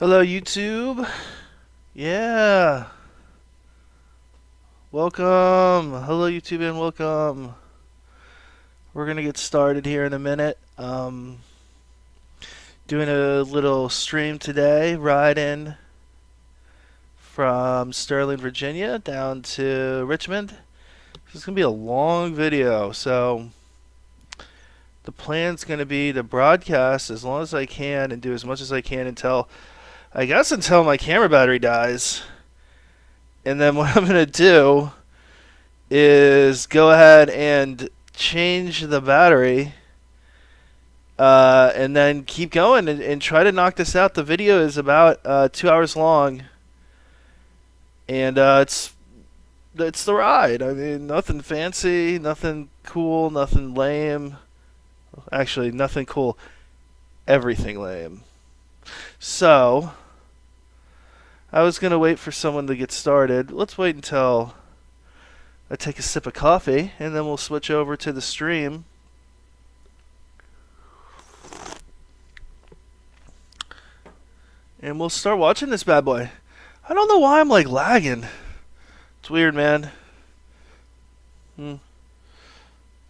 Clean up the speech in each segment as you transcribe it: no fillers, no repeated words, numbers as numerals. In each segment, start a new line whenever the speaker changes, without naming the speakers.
Hello, YouTube. Yeah. Welcome. Hello, YouTube, and welcome. We're going to get started here in a minute. Doing a little stream today, riding from Sterling, Virginia down to Richmond. This is going to be a long video, so the plan's going to be to broadcast as long as I can and do as much as I can until my camera battery dies. And then what I'm going to do is go ahead and change the battery and then keep going and try to knock this out. The video is about 2 hours long, and it's the ride. I mean, nothing fancy, nothing cool, nothing lame. Actually, nothing cool, everything lame. So I was going to wait for someone to get started. Let's wait until I take a sip of coffee, and then we'll switch over to the stream. And we'll start watching this bad boy. I don't know why I'm like lagging. It's weird, man.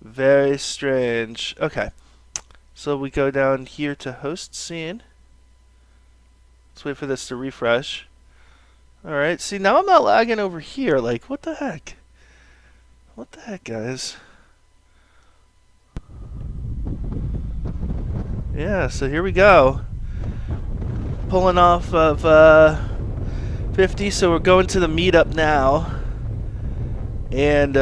Very strange. Okay. So we go down here to host scene. Let's wait for this to refresh. Alright, see, now I'm not lagging over here. Like, what the heck? What the heck, guys? Yeah, so here we go. Pulling off of 50, so we're going to the meetup now. And,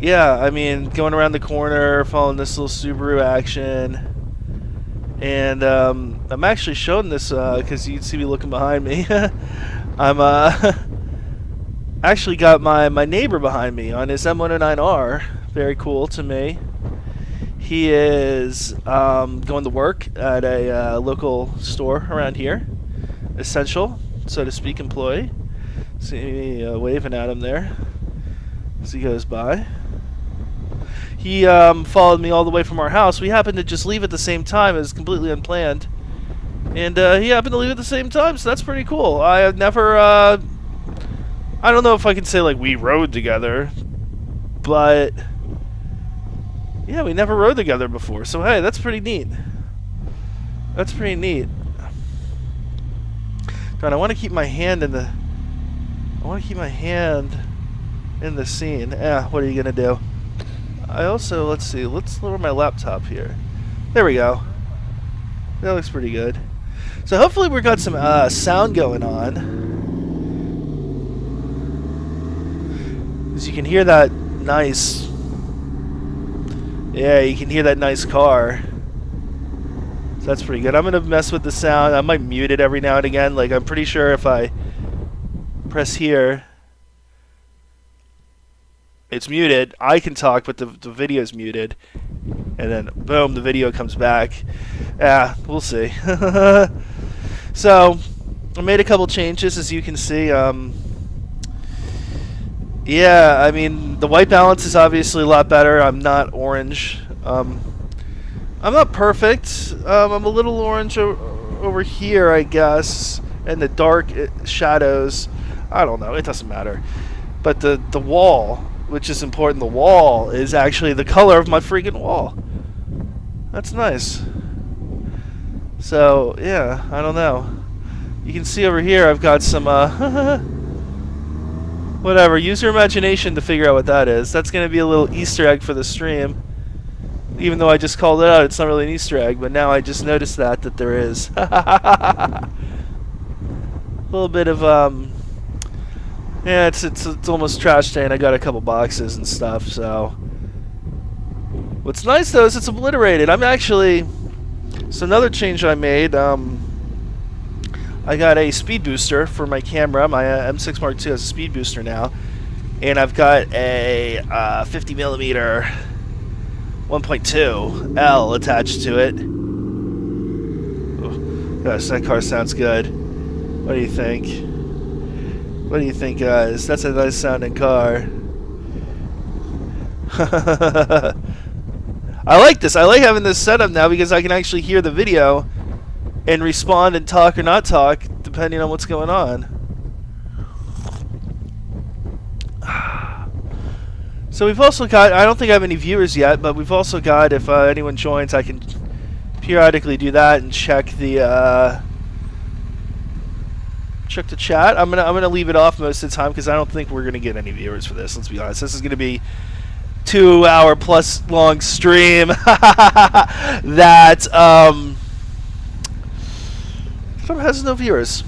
yeah, I mean, going around the corner, following this little Subaru action. And I'm actually showing this because you can see me looking behind me. I'm actually got my neighbor behind me on his M109R. Very cool to me. He is going to work at a local store around here. Essential, so to speak, employee. See me waving at him there as he goes by. He followed me all the way from our house. We happened to just leave at the same time. It was completely unplanned. And he happened to leave at the same time, so that's pretty cool. I have never, I don't know if I can say, like, we rode together. But, yeah, we never rode together before. So, hey, that's pretty neat. That's pretty neat. God, I want to keep my hand in the... scene. What are you going to do? I also, let's see, let's lower my laptop here. There we go. That looks pretty good. So hopefully we've got some sound going on. As you can hear that nice... Yeah, you can hear that nice car. So that's pretty good. I'm going to mess with the sound. I might mute it every now and again. Like, I'm pretty sure if I press here... It's muted. I can talk, but the video is muted. And then, boom, the video comes back. Yeah, we'll see. So, I made a couple changes, as you can see. Yeah, I mean, the white balance is obviously a lot better. I'm not orange. I'm not perfect. I'm a little orange over here, I guess. And the dark shadows. I don't know. It doesn't matter. But the wall... which is important, the wall is actually the color of my freaking wall. That's nice. So, yeah, I don't know. You can see over here I've got some, whatever, use your imagination to figure out what that is. That's going to be a little Easter egg for the stream. Even though I just called it out, it's not really an Easter egg, but now I just noticed that there is. A little bit of, yeah, it's almost trash day, and I got a couple boxes and stuff, so... What's nice, though, is it's obliterated. I'm actually... So another change I made, I got a speed booster for my camera. My M6 Mark II has a speed booster now. And I've got a 50mm 1.2 L attached to it. Oh, gosh, that car sounds good. What do you think? What do you think, guys? That's a nice sounding car. I like this. I like having this setup now because I can actually hear the video and respond and talk or not talk depending on what's going on. So we've also got, I don't think I have any viewers yet, but we've also got, if anyone joins, I can periodically do that and check the chat. I'm gonna leave it off most of the time because I don't think we're gonna get any viewers for this. Let's be honest. This is gonna be 2 hour plus long stream that has no viewers.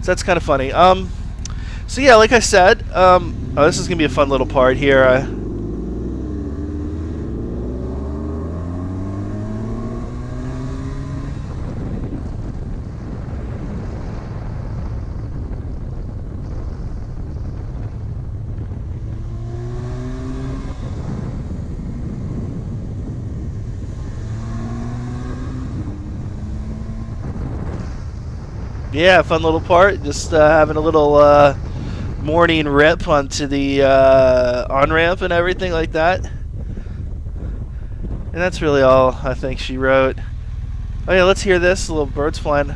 So that's kind of funny. So yeah, like I said, oh, this is gonna be a fun little part here. Yeah, fun little part. Just having a little morning rip onto the on-ramp and everything like that. And that's really all I think she wrote. Oh yeah, let's hear this. A little birds flying.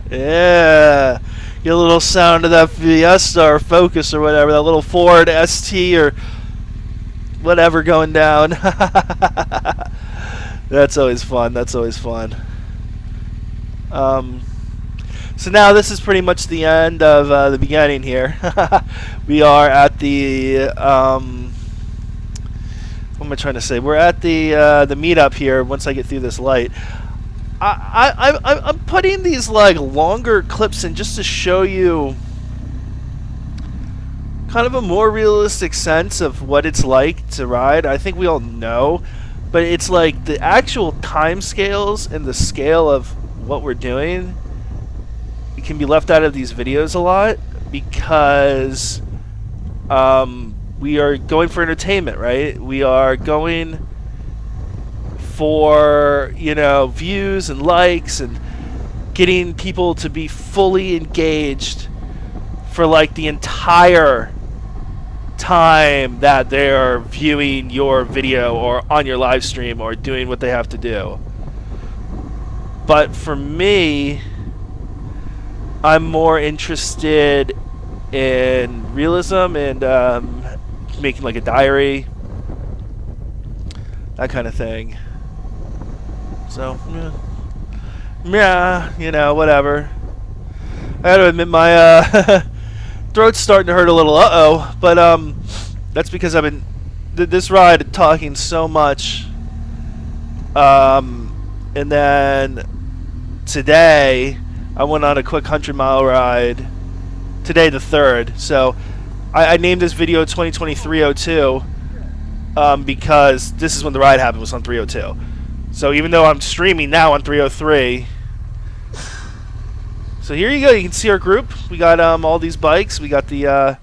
Yeah. Get a little sound of that Fiesta or Focus or whatever. That little Ford ST or whatever going down. That's always fun. That's always fun. So now this is pretty much the end of the beginning here. We are at the what am I trying to say? We're at the meetup here. Once I get through this light, I'm putting these like longer clips in just to show you kind of a more realistic sense of what it's like to ride. I think we all know, but it's like the actual time scales and the scale of what we're doing, it can be left out of these videos a lot because we are going for entertainment, right? We are going for, you know, views and likes and getting people to be fully engaged for like the entire time that they're viewing your video or on your live stream or doing what they have to do. But for me, I'm more interested in realism and making like a diary, that kind of thing. So yeah, you know, whatever. I gotta admit my throat's starting to hurt a little, but that's because I've been this ride talking so much, and then today I went on a quick 100-mile ride. Today the 3rd, so I named this video 2023-02 because this is when the ride happened, was on 302. So even though I'm streaming now on 303. So here you go. You can see our group. We got all these bikes. We got the oh,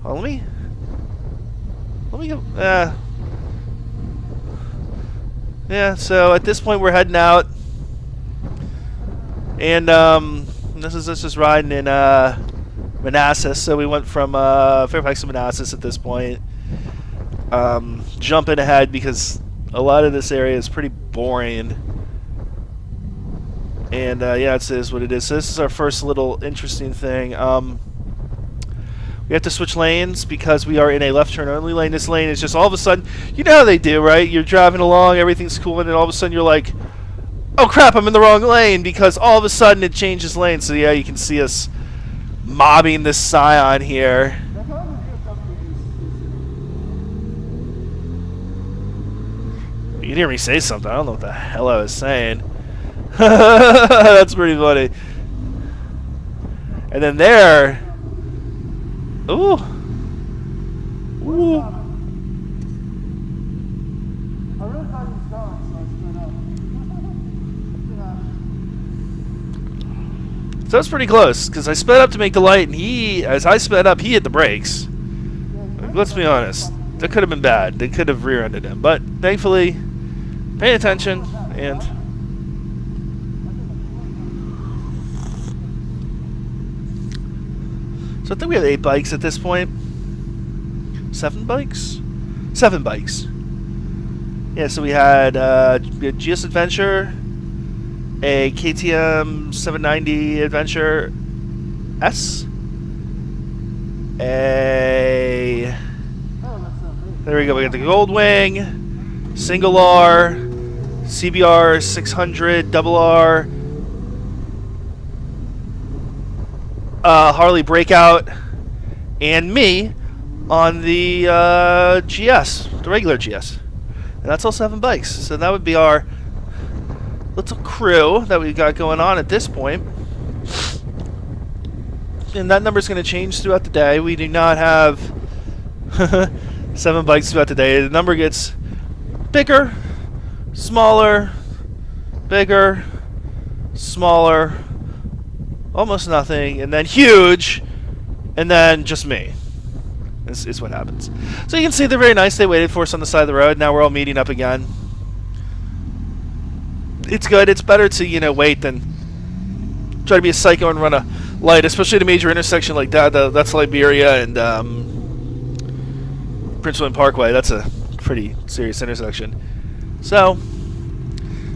let me go. Yeah. So at this point we're heading out, and this is us just riding in Manassas. So we went from Fairfax to Manassas at this point. Jumping ahead because a lot of this area is pretty boring. And yeah, it is what it is. So this is our first little interesting thing. We have to switch lanes because we are in a left turn only lane. This lane is just all of a sudden, you know how they do, right? You're driving along, everything's cool, and then all of a sudden you're like, oh crap, I'm in the wrong lane, because all of a sudden it changes lanes. So yeah, you can see us mobbing this Scion here. You can hear me say something. I don't know what the hell I was saying. That's pretty funny. And then there. Ooh. Ooh. So it's pretty close, because I sped up to make the light, and as I sped up, he hit the brakes. Let's be honest. That could have been bad. They could have rear-ended him. But thankfully, pay attention, and So I think we have 8 bikes at this point. 7 bikes? 7 bikes. Yeah, so we had GS Adventure, a KTM 790 Adventure S, there we go, we got the Gold Wing, Single R, CBR 600, Double R, Harley Breakout, and me on the GS, the regular GS. And that's all 7 bikes. So that would be our little crew that we got going on at this point. And that number is going to change throughout the day. We do not have 7 bikes throughout the day. The number gets bigger, smaller, bigger, smaller, almost nothing, and then huge, and then just me. Is what happens. So you can see they're very nice. They waited for us on the side of the road. Now we're all meeting up again. It's good. It's better to, you know, wait than try to be a psycho and run a light, especially at a major intersection like that. That's Liberia and Prince William Parkway. That's a pretty serious intersection. So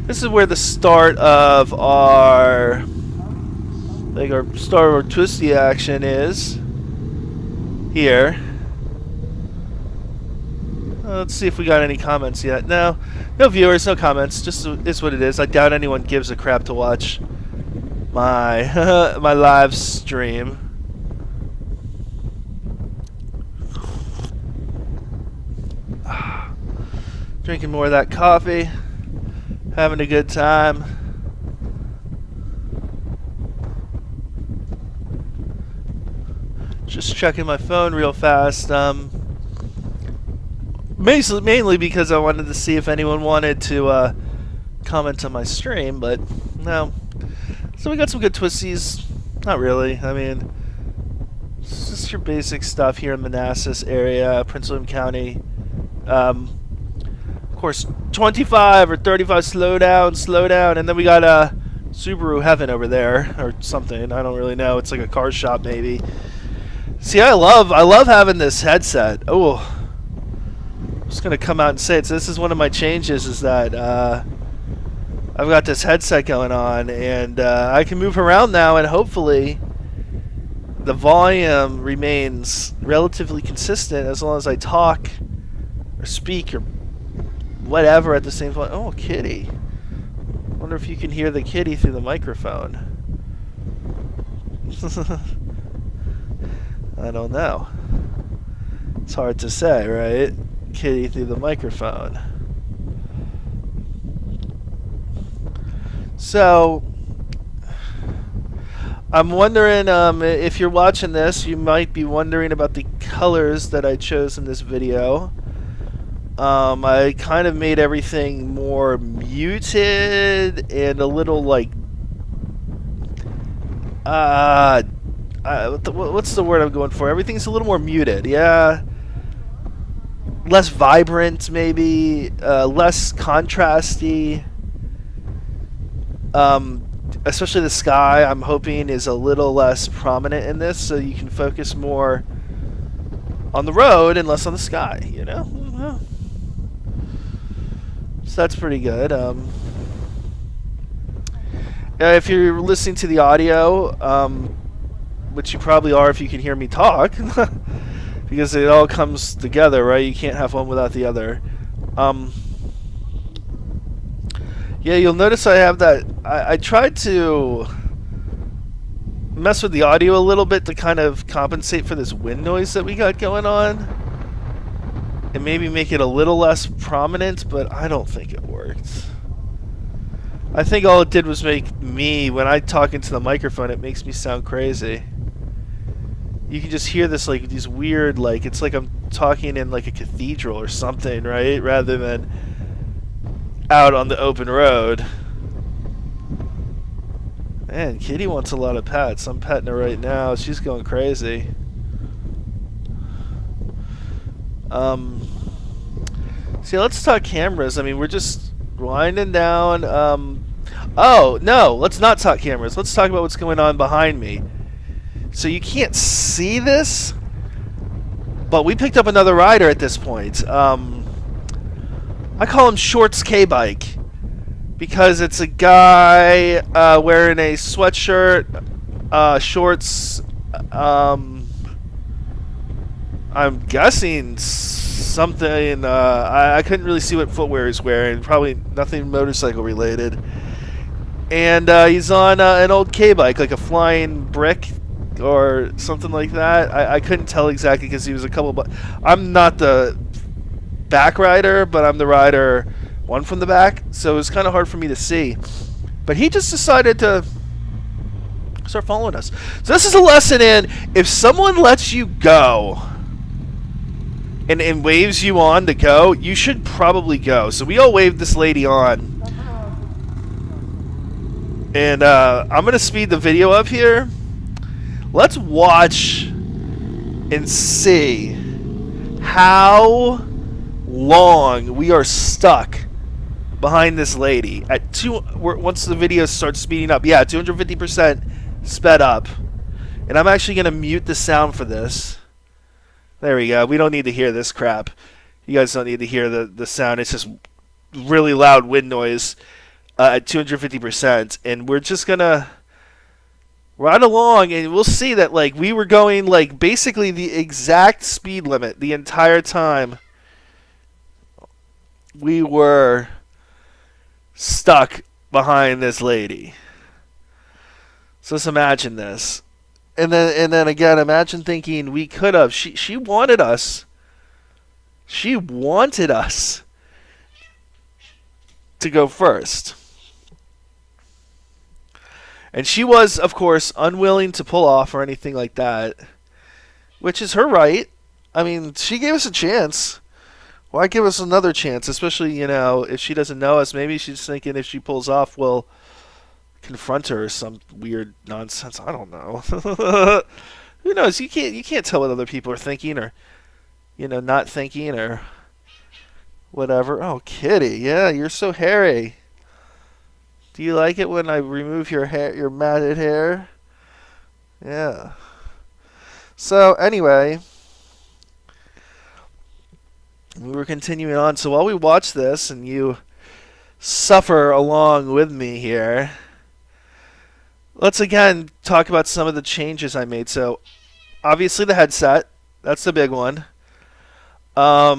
this is where the start of our start of our twisty action is here. Let's see if we got any comments yet. No viewers, no comments. Just is what it is. I doubt anyone gives a crap to watch my my live stream. Drinking more of that coffee, having a good time. Just checking my phone real fast. Mainly because I wanted to see if anyone wanted to comment on my stream, but no. So we got some good twisties. Not really. I mean, it's just your basic stuff here in Manassas area, Prince William County. Of course, 25 or 35 slow down, and then we got Subaru Heaven over there or something. I don't really know. It's like a car shop maybe. See, I love having this headset. Oh. I'm just gonna come out and say it. So this is one of my changes, is that I've got this headset going on, and I can move around now, and hopefully the volume remains relatively consistent as long as I talk or speak or whatever at the same time. Oh, kitty! Wonder if you can hear the kitty through the microphone. I don't know. It's hard to say, right? Kitty through the microphone. So I'm wondering if you're watching this, you might be wondering about the colors that I chose in this video. I kind of made everything more muted and a little like what's the word I'm going for? Everything's a little more muted. Yeah. Less vibrant, maybe, less contrasty. Especially the sky, I'm hoping, is a little less prominent in this, so you can focus more on the road and less on the sky, you know? So that's pretty good. If you're listening to the audio, which you probably are if you can hear me talk, because it all comes together, right? You can't have one without the other. Yeah, you'll notice I have that. I tried to mess with the audio a little bit to kind of compensate for this wind noise that we got going on, and maybe make it a little less prominent, but I don't think it worked. I think all it did was make me, when I talk into the microphone, it makes me sound crazy. You can just hear this, like, these weird, like, it's like I'm talking in, like, a cathedral or something, right? Rather than out on the open road. Man, Kitty wants a lot of pets. I'm petting her right now. She's going crazy. See, let's talk cameras. I mean, we're just winding down. Oh, no, let's not talk cameras. Let's talk about what's going on behind me. so you can't see this, but we picked up another rider at this point. I call him Shorts K-Bike because it's a guy wearing a sweatshirt, shorts, I'm guessing something, I couldn't really see what footwear he's wearing, probably nothing motorcycle related. And he's on an old K-Bike, like a flying brick or something like that. I couldn't tell exactly because he was a couple, but I'm not the back rider, but I'm the rider one from the back, so it was kind of hard for me to see. But he just decided to start following us. So this is a lesson in, if someone lets you go and waves you on to go, you should probably go. So we all waved this lady on. And I'm going to speed the video up here. Let's watch and see how long we are stuck behind this lady at once the video starts speeding up. Yeah, 250% sped up. And I'm actually going to mute the sound for this. There we go. We don't need to hear this crap. You guys don't need to hear the sound. It's just really loud wind noise at 250%. And we're just going to ride along, and we'll see that like we were going like basically the exact speed limit the entire time. We were stuck behind this lady. So let's imagine this. And then again, imagine thinking we could have. She wanted us. She wanted us to go first. And she was, of course, unwilling to pull off or anything like that, which is her right. I mean, she gave us a chance. Why give us another chance? Especially, if she doesn't know us, maybe she's thinking if she pulls off, we'll confront her or some weird nonsense. I don't know. Who knows? You can't tell what other people are thinking or, not thinking or whatever. Oh, Kitty, yeah, you're so hairy. Do you like it when I remove your hair, your matted hair? Yeah. So anyway, we were continuing on. So while we watch this and you suffer along with me here, let's again talk about some of the changes I made. So obviously the headset, that's the big one. I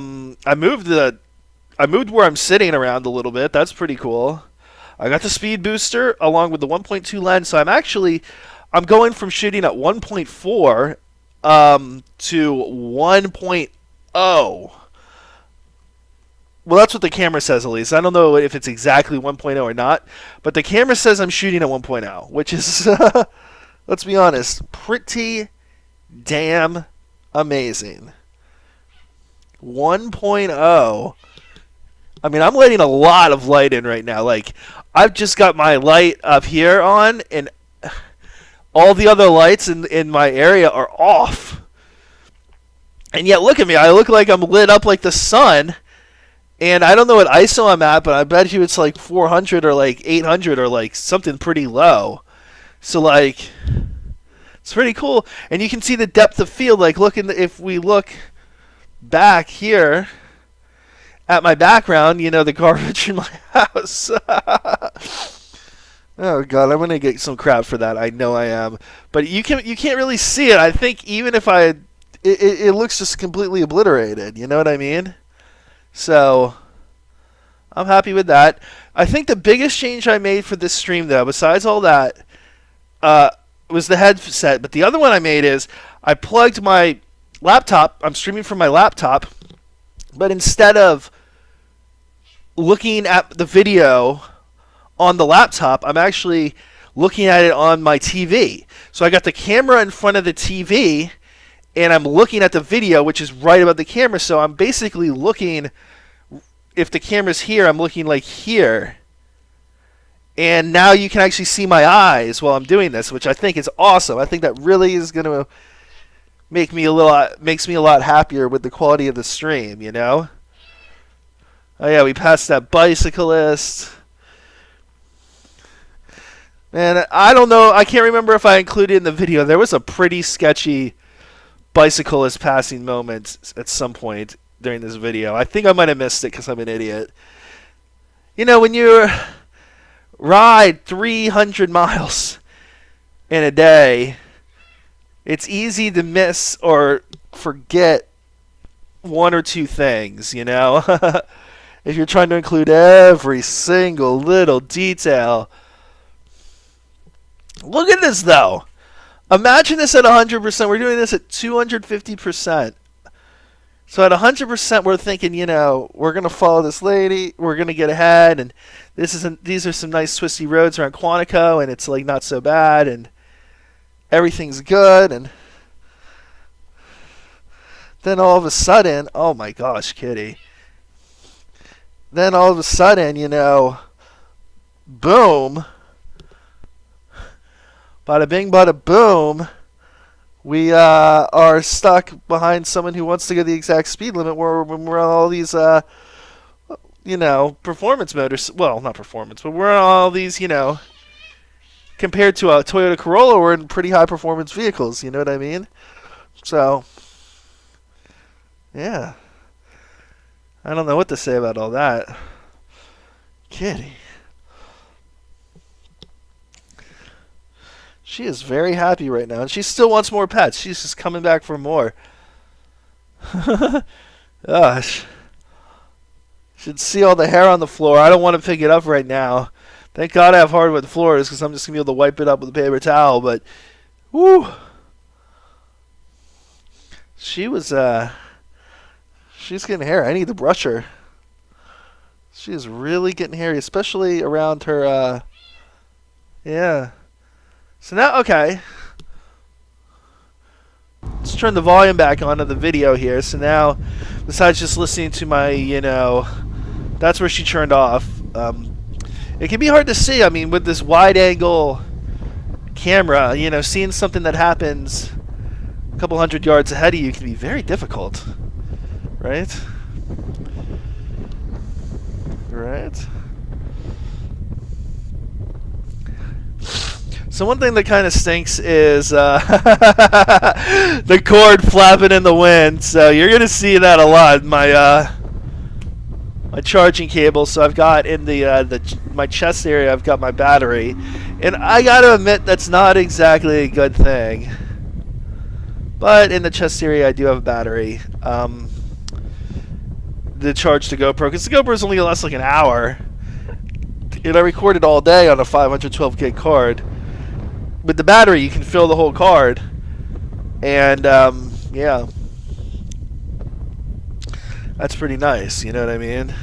moved where I'm sitting around a little bit. That's pretty cool. I got the speed booster along with the 1.2 lens. So I'm going from shooting at 1.4 to 1.0. Well, that's what the camera says, at least. I don't know if it's exactly 1.0 or not, but the camera says I'm shooting at 1.0, which is, let's be honest, pretty damn amazing. 1.0. I mean, I'm letting a lot of light in right now. Like, I've just got my light up here on, and all the other lights in my area are off. And yet, look at me. I look like I'm lit up like the sun. And I don't know what ISO I'm at, but I bet you it's like 400 or like 800 or like something pretty low. So, like, it's pretty cool. And you can see the depth of field. Like, if we look back here at my background, the garbage in my house. Oh God, I'm gonna get some crap for that. I know I am, but you can't really see it. I think even if it looks just completely obliterated. You know what I mean? So I'm happy with that. I think the biggest change I made for this stream, though, besides all that, was the headset. But the other one I made is I plugged my laptop. I'm streaming from my laptop, but instead of looking at the video on the laptop, I'm actually looking at it on my TV. So I got the camera in front of the TV, and I'm looking at the video, which is right above the camera. So I'm basically looking, if the camera's here, I'm looking like here. And now you can actually see my eyes while I'm doing this, which I think is awesome. I think that really is going to makes me a lot happier with the quality of the stream, Oh yeah, we passed that bicyclist. And I don't know. I can't remember if I included in the video. There was a pretty sketchy bicyclist passing moment at some point during this video. I think I might have missed it because I'm an idiot. You know, when you ride 300 miles in a day, it's easy to miss or forget one or two things, you know? If you're trying to include every single little detail. Look at this, though. Imagine this at 100%. We're doing this at 250%. So at 100%, we're thinking, you know, we're going to follow this lady. We're going to get ahead. And these are some nice twisty roads around Quantico. And it's like not so bad. And everything's good. And then all of a sudden, oh my gosh, Kitty. Then all of a sudden, you know, boom. Bada bing, bada boom. We are stuck behind someone who wants to go the exact speed limit when we're on all these, you know, performance motors. Well, not performance, but we're on all these, you know, compared to a Toyota Corolla, we're in pretty high performance vehicles. You know what I mean? So, yeah. I don't know what to say about all that. Kitty. She is very happy right now, and she still wants more pets. She's just coming back for more. Gosh. Should see all the hair on the floor. I don't want to pick it up right now. Thank God I have hardwood floors, because I'm just going to be able to wipe it up with a paper towel, but, whoo. She's getting hair. I need to brush her. She is really getting hairy, especially around her, yeah. So now, okay. Let's turn the volume back onto the video here. So now, besides just listening to my, you know, that's where she turned off. It can be hard to see. I mean, with this wide-angle camera, you know, seeing something that happens a couple hundred yards ahead of you can be very difficult. Right? Right? So one thing that kind of stinks is the cord flapping in the wind. So you're going to see that a lot. My charging cable. So I've got in my chest area, I've got my battery. And I got to admit, that's not exactly a good thing. But in the chest area, I do have a battery. To charge the GoPro, because the GoPro is only lasts like an hour. And I recorded all day on a 512 gig card. With the battery, you can fill the whole card, and yeah, that's pretty nice. You know what I mean?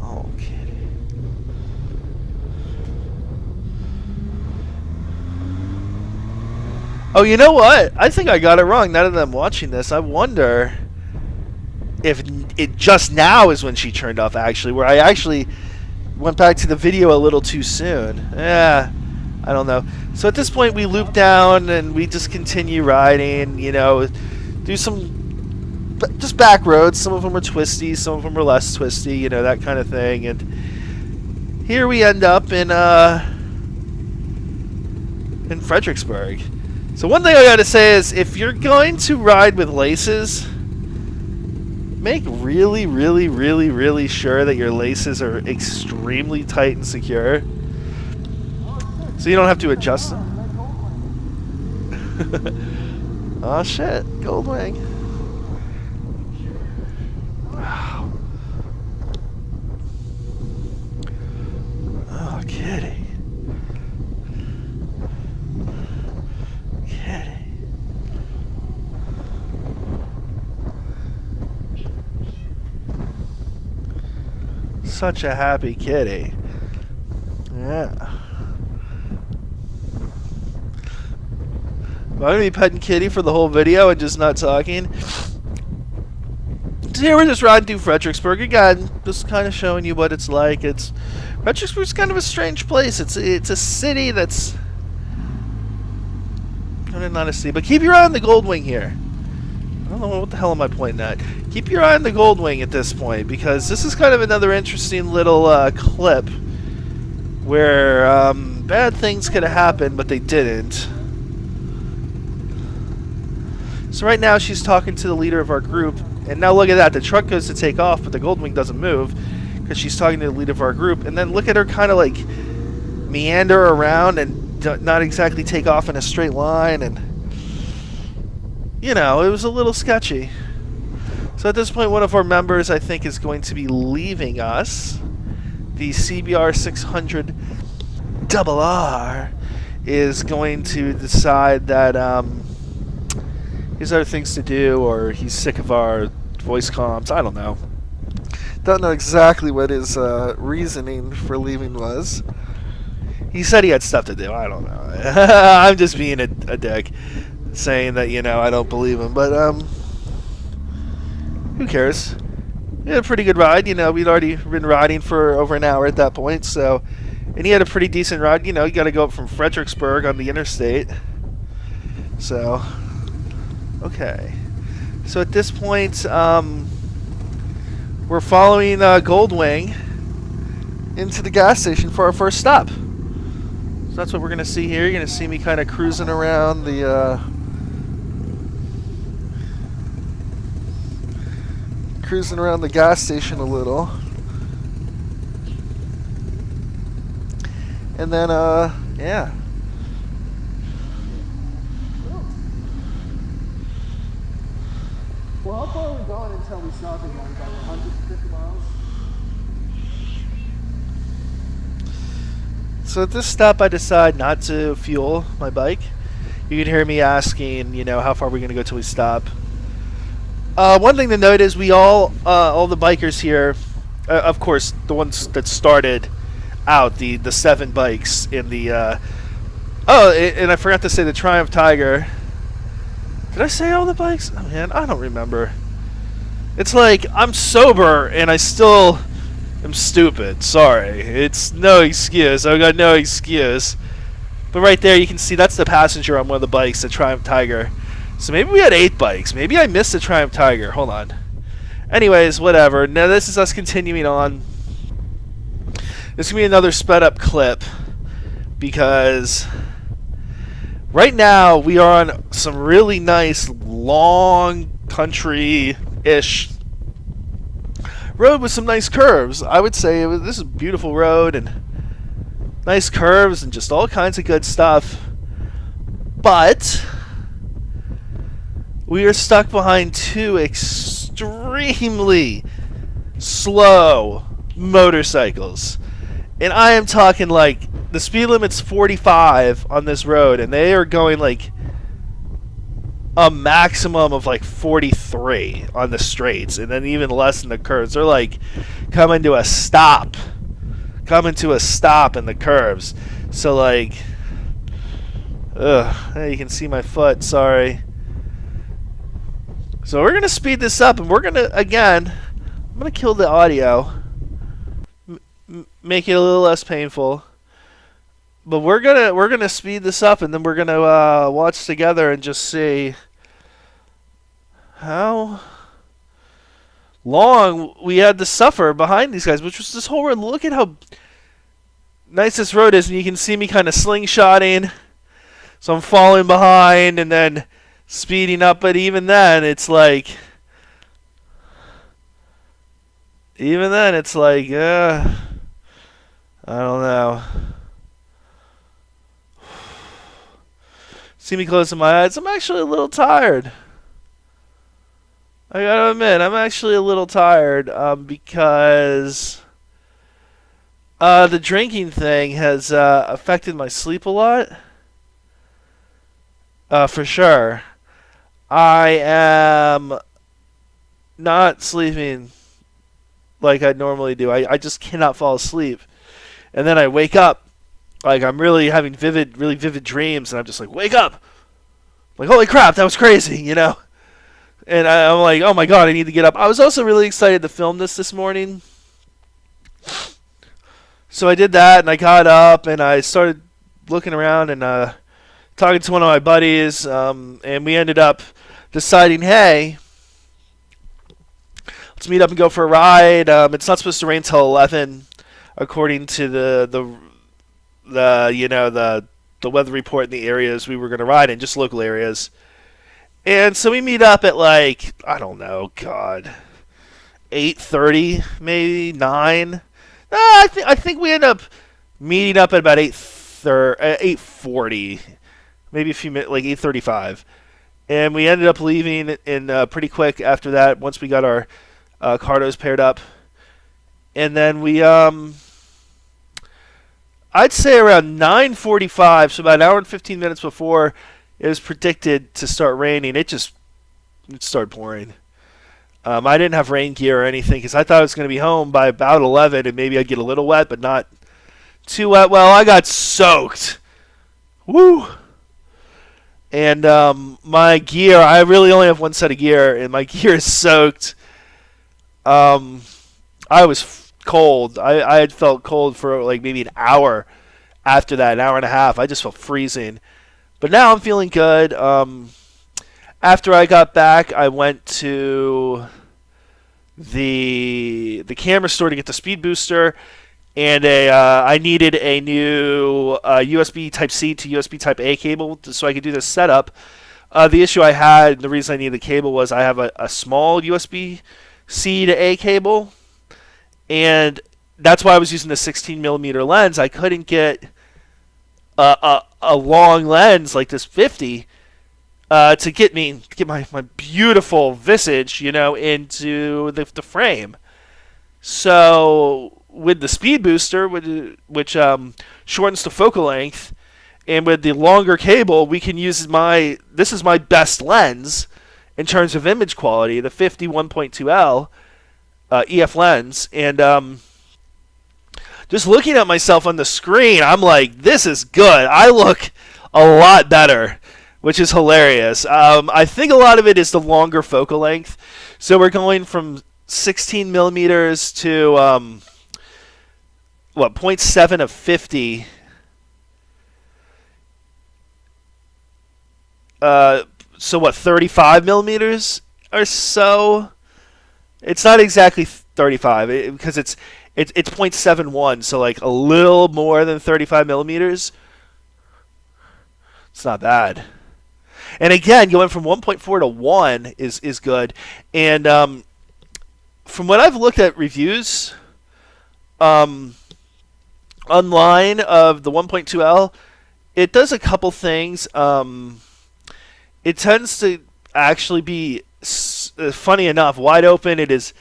Oh, Kitty. Oh, you know what? I think I got it wrong. Now that I'm watching this, I wonder if it just now is when she turned off. Actually, where I actually went back to the video a little too soon. Yeah. I don't know. So at this point, we loop down and we just continue riding, you know, do some just back roads. Some of them are twisty, some of them are less twisty, you know, that kind of thing. And here we end up in Fredericksburg. So one thing I got to say is, if you're going to ride with laces, make really, really, really, really sure that your laces are extremely tight and secure. So you don't have to adjust them. Oh shit, Goldwing. Wow. Oh, Kitty. Kitty. Such a happy kitty. Yeah. Am I going to be petting Kitty for the whole video and just not talking? So here we're just riding through Fredericksburg again, just kind of showing you what it's like. Fredericksburg's kind of a strange place. It's a city that's not a city, but keep your eye on the Goldwing here. I don't know what the hell am I pointing at. Keep your eye on the Goldwing at this point, because this is kind of another interesting little clip where bad things could have happened, but they didn't. So right now she's talking to the leader of our group, and now look at that. The truck goes to take off, but the Goldwing doesn't move because she's talking to the leader of our group. And then look at her kind of like meander around and not exactly take off in a straight line, and you know, it was a little sketchy. So at this point, one of our members, I think, is going to be leaving us. The CBR 600 RR is going to decide that he has other things to do, or he's sick of our voice comms. I don't know. Don't know exactly what his reasoning for leaving was. He said he had stuff to do. I don't know. I'm just being a dick, saying that, you know, I don't believe him. But who cares? We had a pretty good ride. You know, we'd already been riding for over an hour at that point. So, and he had a pretty decent ride. You know, you got to go up from Fredericksburg on the interstate. So, okay. So at this point, we're following Goldwing into the gas station for our first stop. So that's what we're going to see here. You're going to see me kind of cruising around the gas station a little. And then, yeah. Well, how far are we going until we stop again? About 150 miles? So at this stop, I decide not to fuel my bike. You can hear me asking, you know, how far are we going to go till we stop? One thing to note is we all the bikers here, of course, the ones that started out, the 7 bikes in the, and I forgot to say the Triumph Tiger. Did I say all the bikes? Oh man, I don't remember. It's like, I'm sober and I still am stupid. Sorry. It's no excuse. I've got no excuse. But right there, you can see that's the passenger on one of the bikes, the Triumph Tiger. So maybe we had 8 bikes. Maybe I missed the Triumph Tiger. Hold on. Anyways, whatever. Now this is us continuing on. This is going to be another sped up clip because right now we are on some really nice long country-ish road with some nice curves. I would say this is a beautiful road and nice curves and just all kinds of good stuff. But we are stuck behind 2 extremely slow motorcycles. And I am talking like the speed limit's 45 on this road, and they are going like a maximum of like 43 on the straights, and then even less in the curves. They're like coming to a stop in the curves. So like, you can see my foot, sorry. So we're gonna speed this up, and we're gonna, again, I'm gonna kill the audio, make it a little less painful. But we're gonna speed this up, and then we're gonna watch together and just see how long we had to suffer behind these guys, which was this whole road. Look at how nice this road is, and you can see me kind of slingshotting. So I'm falling behind and then speeding up, but even then it's like, I don't know. See me closing my eyes. I'm actually a little tired. I gotta admit, I'm actually a little tired because the drinking thing has affected my sleep a lot. For sure. I am not sleeping like I normally do. I just cannot fall asleep. And then I wake up, like I'm really having really vivid dreams, and I'm just like, wake up! Like, holy crap, that was crazy, you know? And I'm like, oh my god, I need to get up. I was also really excited to film this morning. So I did that, and I got up, and I started looking around and talking to one of my buddies, and we ended up deciding, hey, let's meet up and go for a ride. It's not supposed to rain till 11, according to the the weather report in the areas we were going to ride in, just local areas. And so we meet up at like, I don't know, God, 8:30, maybe 9. I think we end up meeting up at about 8:40, maybe a few minutes, like 8:35. And we ended up leaving in pretty quick after that once we got our cardos paired up. And then I'd say around 9:45, so about an hour and 15 minutes before it was predicted to start raining, it started pouring. I didn't have rain gear or anything because I thought I was going to be home by about 11 and maybe I'd get a little wet, but not too wet. Well, I got soaked. Woo! And my gear, I really only have one set of gear, and my gear is soaked. I was cold. I had felt cold for like maybe an hour after that, an hour and a half. I just felt freezing. But now I'm feeling good. After I got back, I went to the camera store to get the speed booster, and I needed a new USB Type-C to USB Type-A cable so I could do this setup. The issue I had, the reason I needed the cable was I have a small USB-C to A cable, and that's why I was using the 16mm lens. I couldn't get a long lens like this 50 to get my beautiful visage, into the frame. So with the speed booster, which shortens the focal length, and with the longer cable, we can use this is my best lens in terms of image quality, the 50 1.2L EF lens, and just looking at myself on the screen, I'm like, this is good. I look a lot better, which is hilarious. I think a lot of it is the longer focal length. So we're going from 16 millimeters to 0.7 of 50. So 35 millimeters or so? It's not exactly 35 because it's 0.71, so like a little more than 35 millimeters. It's not bad. And again, going from 1.4 to 1 is good. And from what I've looked at reviews online of the 1.2L, it does a couple things. It tends to actually be, funny enough, wide open. It is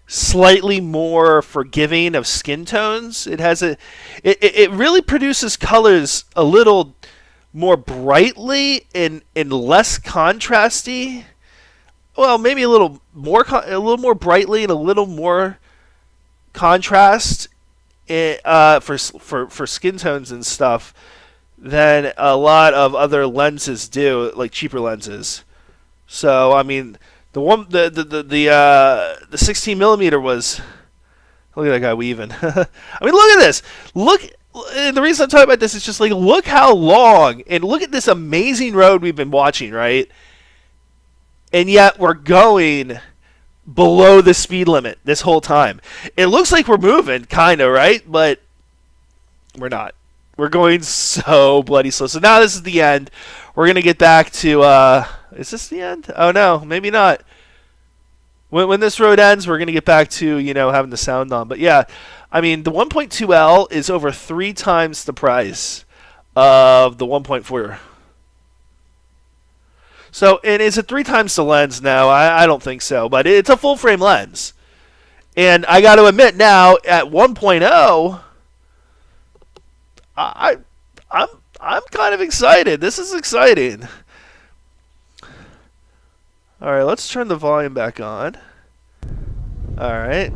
slightly more forgiving of skin tones. It really produces colors a little more brightly and less contrasty. Well, maybe a little more brightly and a little more contrast for skin tones and stuff than a lot of other lenses do, like cheaper lenses. So I mean, the 16 millimeter was. Look at that guy weaving. I mean, look at this. And the reason I'm talking about this is just like, look how long, and look at this amazing road we've been watching, right? And yet we're going below the speed limit this whole time. It looks like we're moving, kind of, right? But we're not. We're going so bloody slow. So now this is the end. We're going to get back to, is this the end? Oh no, maybe not. When this road ends, we're going to get back to, having the sound on. But yeah, I mean, the 1.2L is over 3 times the price of the 1.4. So, and is it 3 times the lens? No, I don't think so. But it's a full frame lens. And I got to admit now, at 1.0, I'm kind of excited. This is exciting. All right, let's turn the volume back on. All right.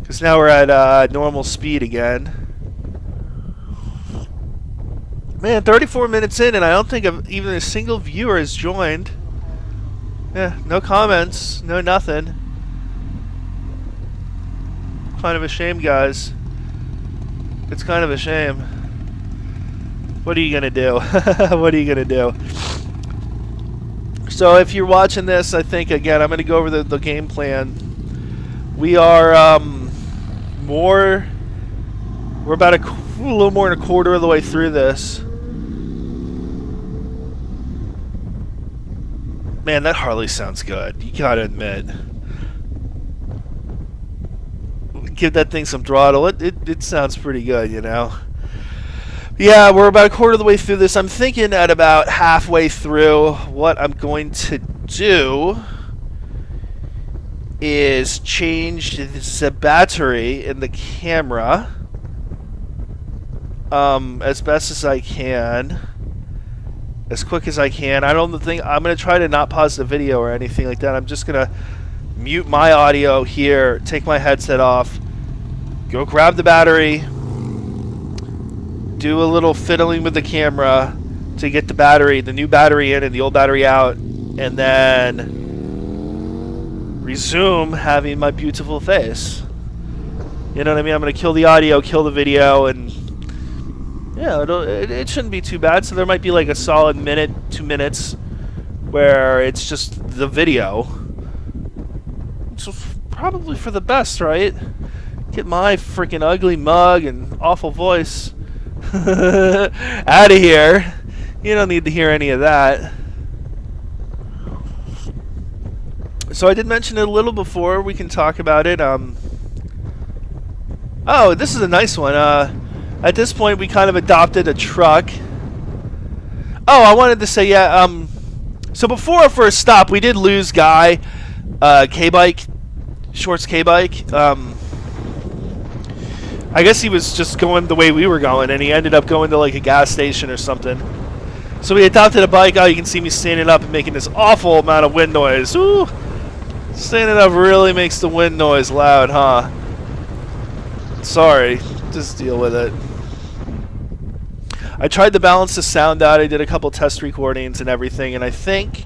Because now we're at normal speed again. Man, 34 minutes in, and I don't think even a single viewer has joined. Yeah, no comments, no nothing. Kind of a shame, guys. It's kind of a shame. What are you going to do? What are you going to do? So if you're watching this, I think, again, I'm going to go over the game plan. We are we're about a a little more than a quarter of the way through this. Man, that Harley sounds good. You gotta admit. Give that thing some throttle. It sounds pretty good, you know. Yeah, we're about a quarter of the way through this. I'm thinking at about halfway through, what I'm going to do is change the battery in the camera as best as I can, as quick as I can. I don't think I'm going to try to not pause the video or anything like that. I'm just going to mute my audio here, take my headset off, go grab the battery, do a little fiddling with the camera to get the new battery in and the old battery out, and then resume having my beautiful face. You know what I mean? I'm going to kill the audio, kill the video, and yeah, it shouldn't be too bad. So there might be like a solid minute, 2 minutes where it's just the video. So probably for the best, right? Get my freaking ugly mug and awful voice out of here. You don't need to hear any of that. So I did mention it a little before. We can talk about it. Oh, this is a nice one. At this point, we kind of adopted a truck. Oh, I wanted to say, yeah. So before our first stop, we did lose Guy, K-Bike, Shorts K-Bike. I guess he was just going the way we were going, and he ended up going to like a gas station or something. So we adopted a bike. Oh, you can see me standing up and making this awful amount of wind noise. Ooh. Standing up really makes the wind noise loud, huh? Sorry. Just deal with it. I tried to balance the sound out. I did a couple test recordings and everything, and I think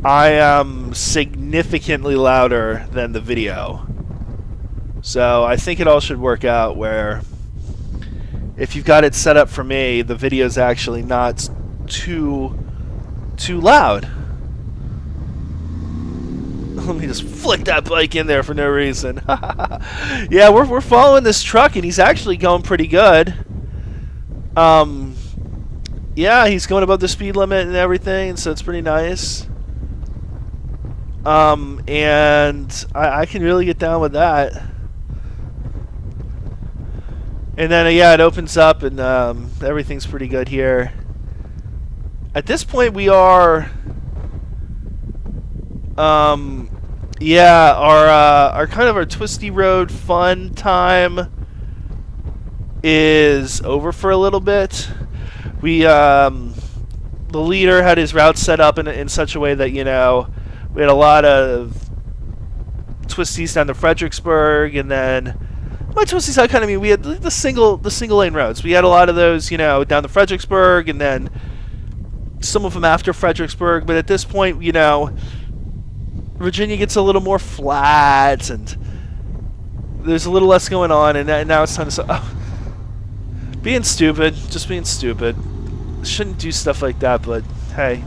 I am significantly louder than the video. So I think it all should work out where if you've got it set up for me, the video's actually not too loud. Let me just flick that bike in there for no reason. Yeah, we're following this truck, and he's actually going pretty good. Yeah, he's going above the speed limit and everything, so it's pretty nice. And I can really get down with that. And then, yeah, it opens up, and everything's pretty good here. At this point, we are... yeah, our kind of our twisty road fun time is over for a little bit. We the leader had his route set up in such a way that, you know, we had a lot of twisties down to Fredericksburg, and then by twisties I kind of mean we had the single lane roads. We had a lot of those, you know, down to Fredericksburg, and then some of them after Fredericksburg. But at this point, you know, Virginia gets a little more flat, and there's a little less going on, and now it's time to being stupid, just being stupid. Shouldn't do stuff like that, but hey,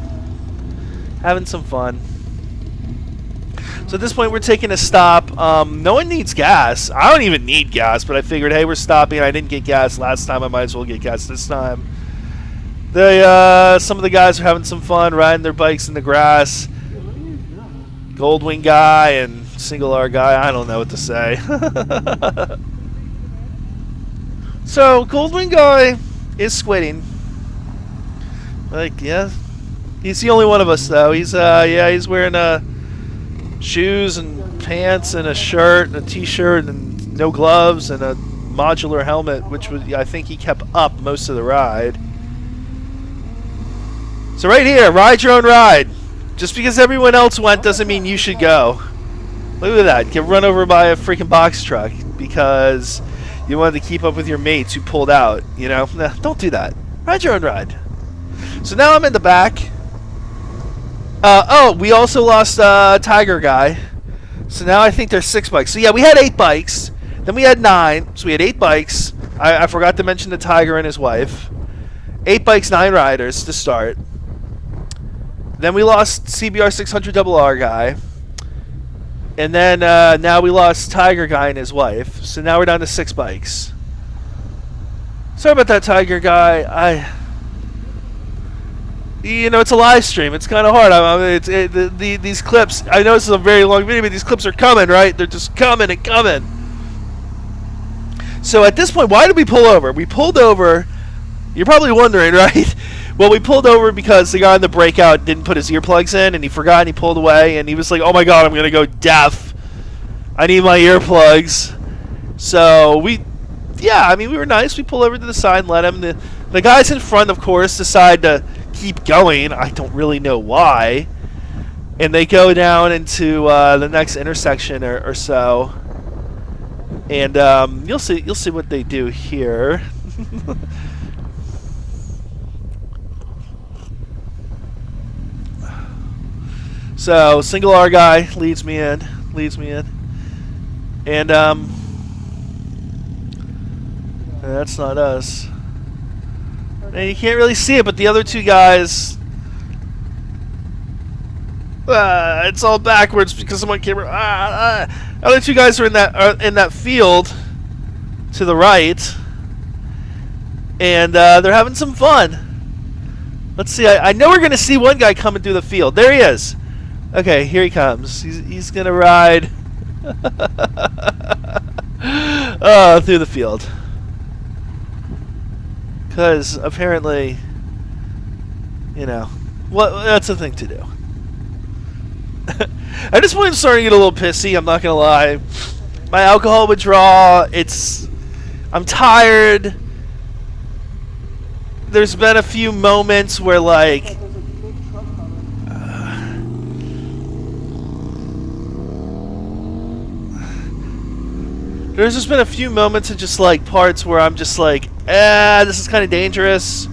having some fun. So at this point, we're taking a stop. No one needs gas. I don't even need gas, but I figured, hey, we're stopping. I didn't get gas last time. I might as well get gas this time. Some of the guys are having some fun riding their bikes in the grass. Goldwing guy and single R guy, I don't know what to say. So Goldwing guy is squinting. Like, yeah, he's the only one of us though. He's yeah, he's wearing shoes and pants and a shirt and a t-shirt and no gloves and a modular helmet, which was, I think he kept up most of the ride. So right here, ride your own ride. Just because everyone else went doesn't mean you should go. Look at that. Get run over by a freaking box truck because you wanted to keep up with your mates who pulled out. You know? Nah, don't do that. Ride your own ride. So now I'm in the back. Oh, we also lost Tiger Guy. So now I think there's 6 bikes. So yeah, we had 8 bikes. Then we had 9. So we had 8 bikes. I forgot to mention the Tiger and his wife. 8 bikes, 9 riders to start. Then we lost CBR 600RR guy. And then now we lost Tiger Guy and his wife. So now we're down to 6 bikes. Sorry about that, Tiger guy. It's a live stream. It's kind of hard. These clips. I know this is a very long video, but these clips are coming, right? They're just coming and coming. So at this point, why did we pull over? We pulled over. You're probably wondering, right? Well, we pulled over because the guy in the breakout didn't put his earplugs in, and he forgot, and he pulled away, and he was like, "Oh my God, I'm gonna go deaf. I need my earplugs." So we were nice. We pulled over to the side and let him. The guys in front, of course, decide to keep going. I don't really know why. And they go down into the next intersection or so. And you'll see what they do here. So single R guy leads me in, and that's not us. And you can't really see it, but the other two guys, it's all backwards because someone came. Other two guys are in that field to the right, and they're having some fun. Let's see. I know we're gonna see one guy coming through the field. There he is. Okay, here he comes. He's gonna ride through the field. Because apparently, that's a thing to do. At this point, I'm starting to get a little pissy. I'm not gonna lie. My alcohol withdrawal. I'm tired. There's been a few moments where there's just been a few moments of just parts where I'm just this is kind of dangerous.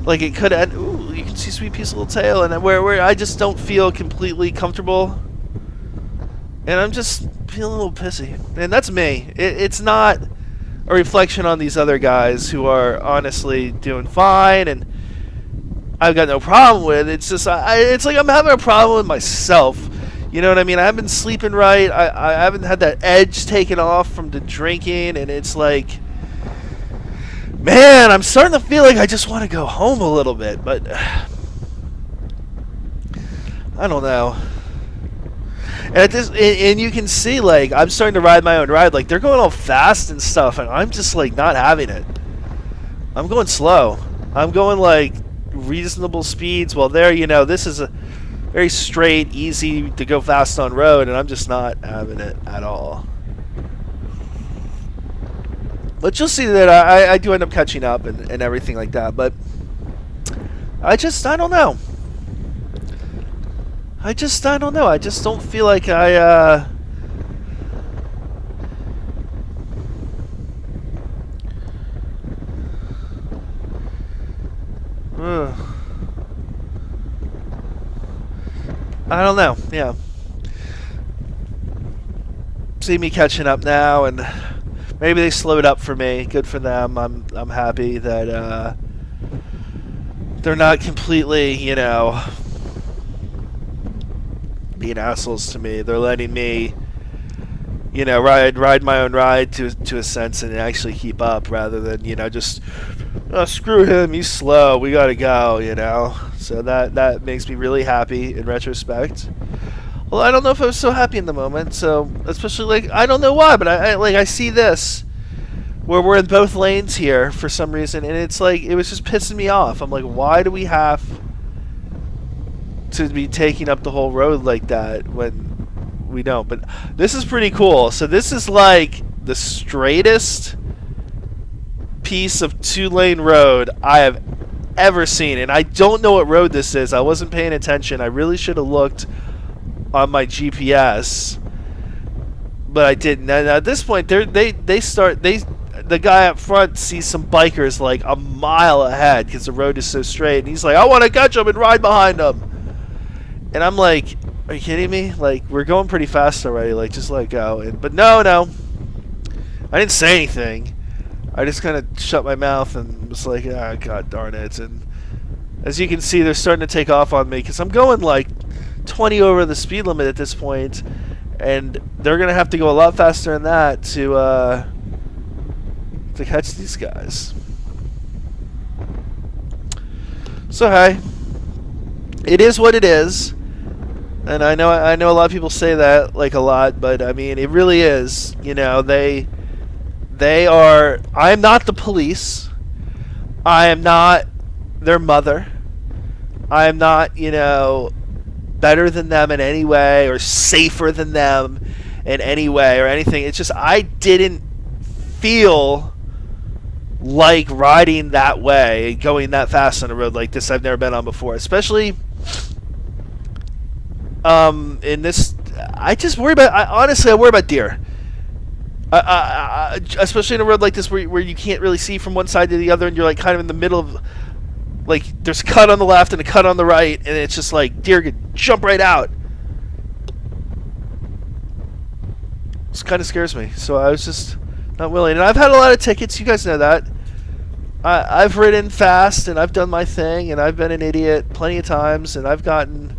It could end. Ooh, you can see Sweet Pea's little tail, and where I just don't feel completely comfortable, and I'm just feeling a little pissy. And that's me. It's not a reflection on these other guys who are honestly doing fine, and I've got no problem with. It's just it's like I'm having a problem with myself. You know what I mean? I haven't been sleeping right. I haven't had that edge taken off from the drinking, and it's man, I'm starting to feel like I just want to go home a little bit, but I don't know. And you can see I'm starting to ride my own ride. They're going all fast and stuff, and I'm just not having it. I'm going slow. I'm going reasonable speeds. Well, this is a very straight, easy to go fast on road, and I'm just not having it at all. But you'll see that I do end up catching up and everything like that, but I don't know. I don't know. I just don't feel like I don't know. Yeah. See me catching up now, and maybe they slowed up for me. Good for them. I'm happy that they're not completely, being assholes to me. They're letting me, ride my own ride to a sense and actually keep up, rather than just screw him. He's slow. We gotta go. So that makes me really happy in retrospect. Well, I don't know if I was so happy in the moment. So especially I don't know why, but I see this where we're in both lanes here for some reason, and it's it was just pissing me off. I'm why do we have to be taking up the whole road like that when we don't? But this is pretty cool. So this is the straightest piece of 2-lane road I have ever seen, and I don't know what road this is. I wasn't paying attention. I really should have looked on my GPS, but I didn't. And at this point, the guy up front sees some bikers a mile ahead because the road is so straight, and he's I want to catch them and ride behind them. And I'm are you kidding me? We're going pretty fast already. Just let go. But no, I didn't say anything. I just kind of shut my mouth and was God darn it. And as you can see, they're starting to take off on me because I'm going 20 over the speed limit at this point, and they're going to have to go a lot faster than that to catch these guys. So hey, it is what it is. And I know a lot of people say that like a lot, but I mean it really is. You know, they are. I am not the police. I am not their mother. I am not, you know, better than them in any way or safer than them in any way or anything. It's just I didn't feel like riding that way, going that fast on a road like this. I've never been on before, especially in this. I just worry about. Honestly, I worry about deer. Especially in a road like this where you can't really see from one side to the other, and you're like kind of in the middle of, like, there's a cut on the left and a cut on the right, and it's just like deer could jump right out. This kind of scares me, so I was just not willing. And I've had a lot of tickets, you guys know that. I've ridden fast, and I've done my thing, and I've been an idiot plenty of times, and I've gotten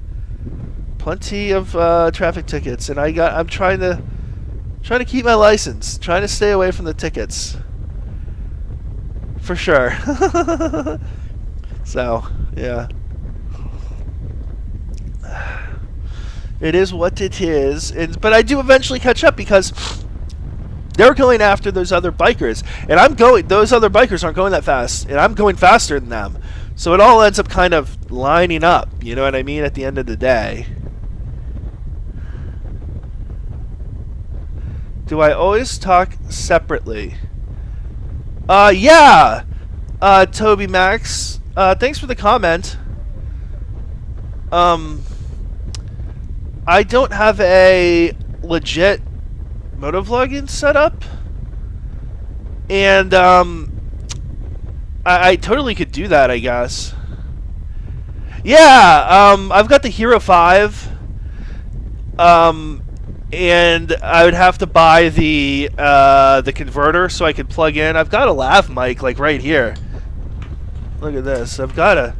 plenty of traffic tickets, and I'm trying to keep my license, trying to stay away from the tickets, for sure. So yeah, it is what it is. But I do eventually catch up because they're going after those other bikers, and those other bikers aren't going that fast, and I'm going faster than them. So it all ends up kind of lining up, you know what I mean, at the end of the day. Do I always talk separately? Yeah! Toby Max, thanks for the comment. I don't have a legit motovlogging setup, and I totally could do that, I guess. Yeah, I've got the Hero 5, and I would have to buy the converter so I could plug in. I've got a lav mic like right here. Look at this. I've got a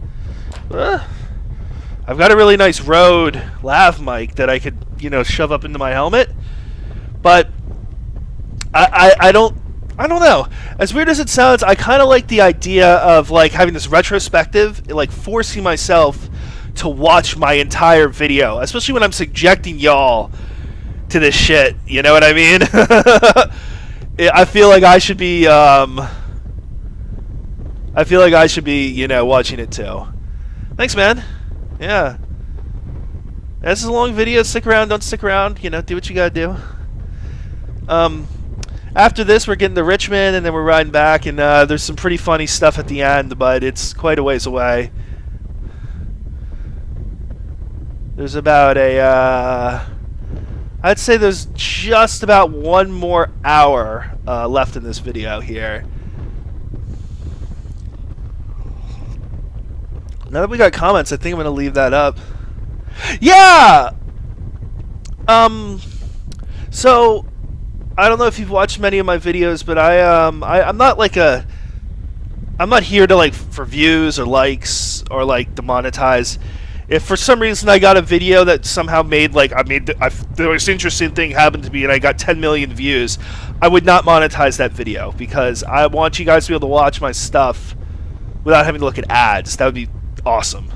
really nice Rode lav mic that I could, you know, shove up into my helmet. But I don't know. As weird as it sounds, I kind of like the idea of like having this retrospective, like forcing myself to watch my entire video, especially when I'm subjecting y'all to this shit. You know what I mean? I feel like I should be. I feel like I should be, you know, watching it too. Thanks, man. Yeah. This is a long video. Stick around. Don't stick around. You know, do what you gotta do. After this, we're getting to Richmond, and then we're riding back, and there's some pretty funny stuff at the end, but it's quite a ways away. There's about I'd say there's just about 1 more hour left in this video here. Now that we got comments, I think I'm going to leave that up. Yeah! So, I don't know if you've watched many of my videos, but I'm not like I'm not here to, like, for views or likes or, like, to monetize. If for some reason I got a video that somehow made, like, the most interesting thing happened to me and I got 10 million views, I would not monetize that video because I want you guys to be able to watch my stuff without having to look at ads. That would be awesome.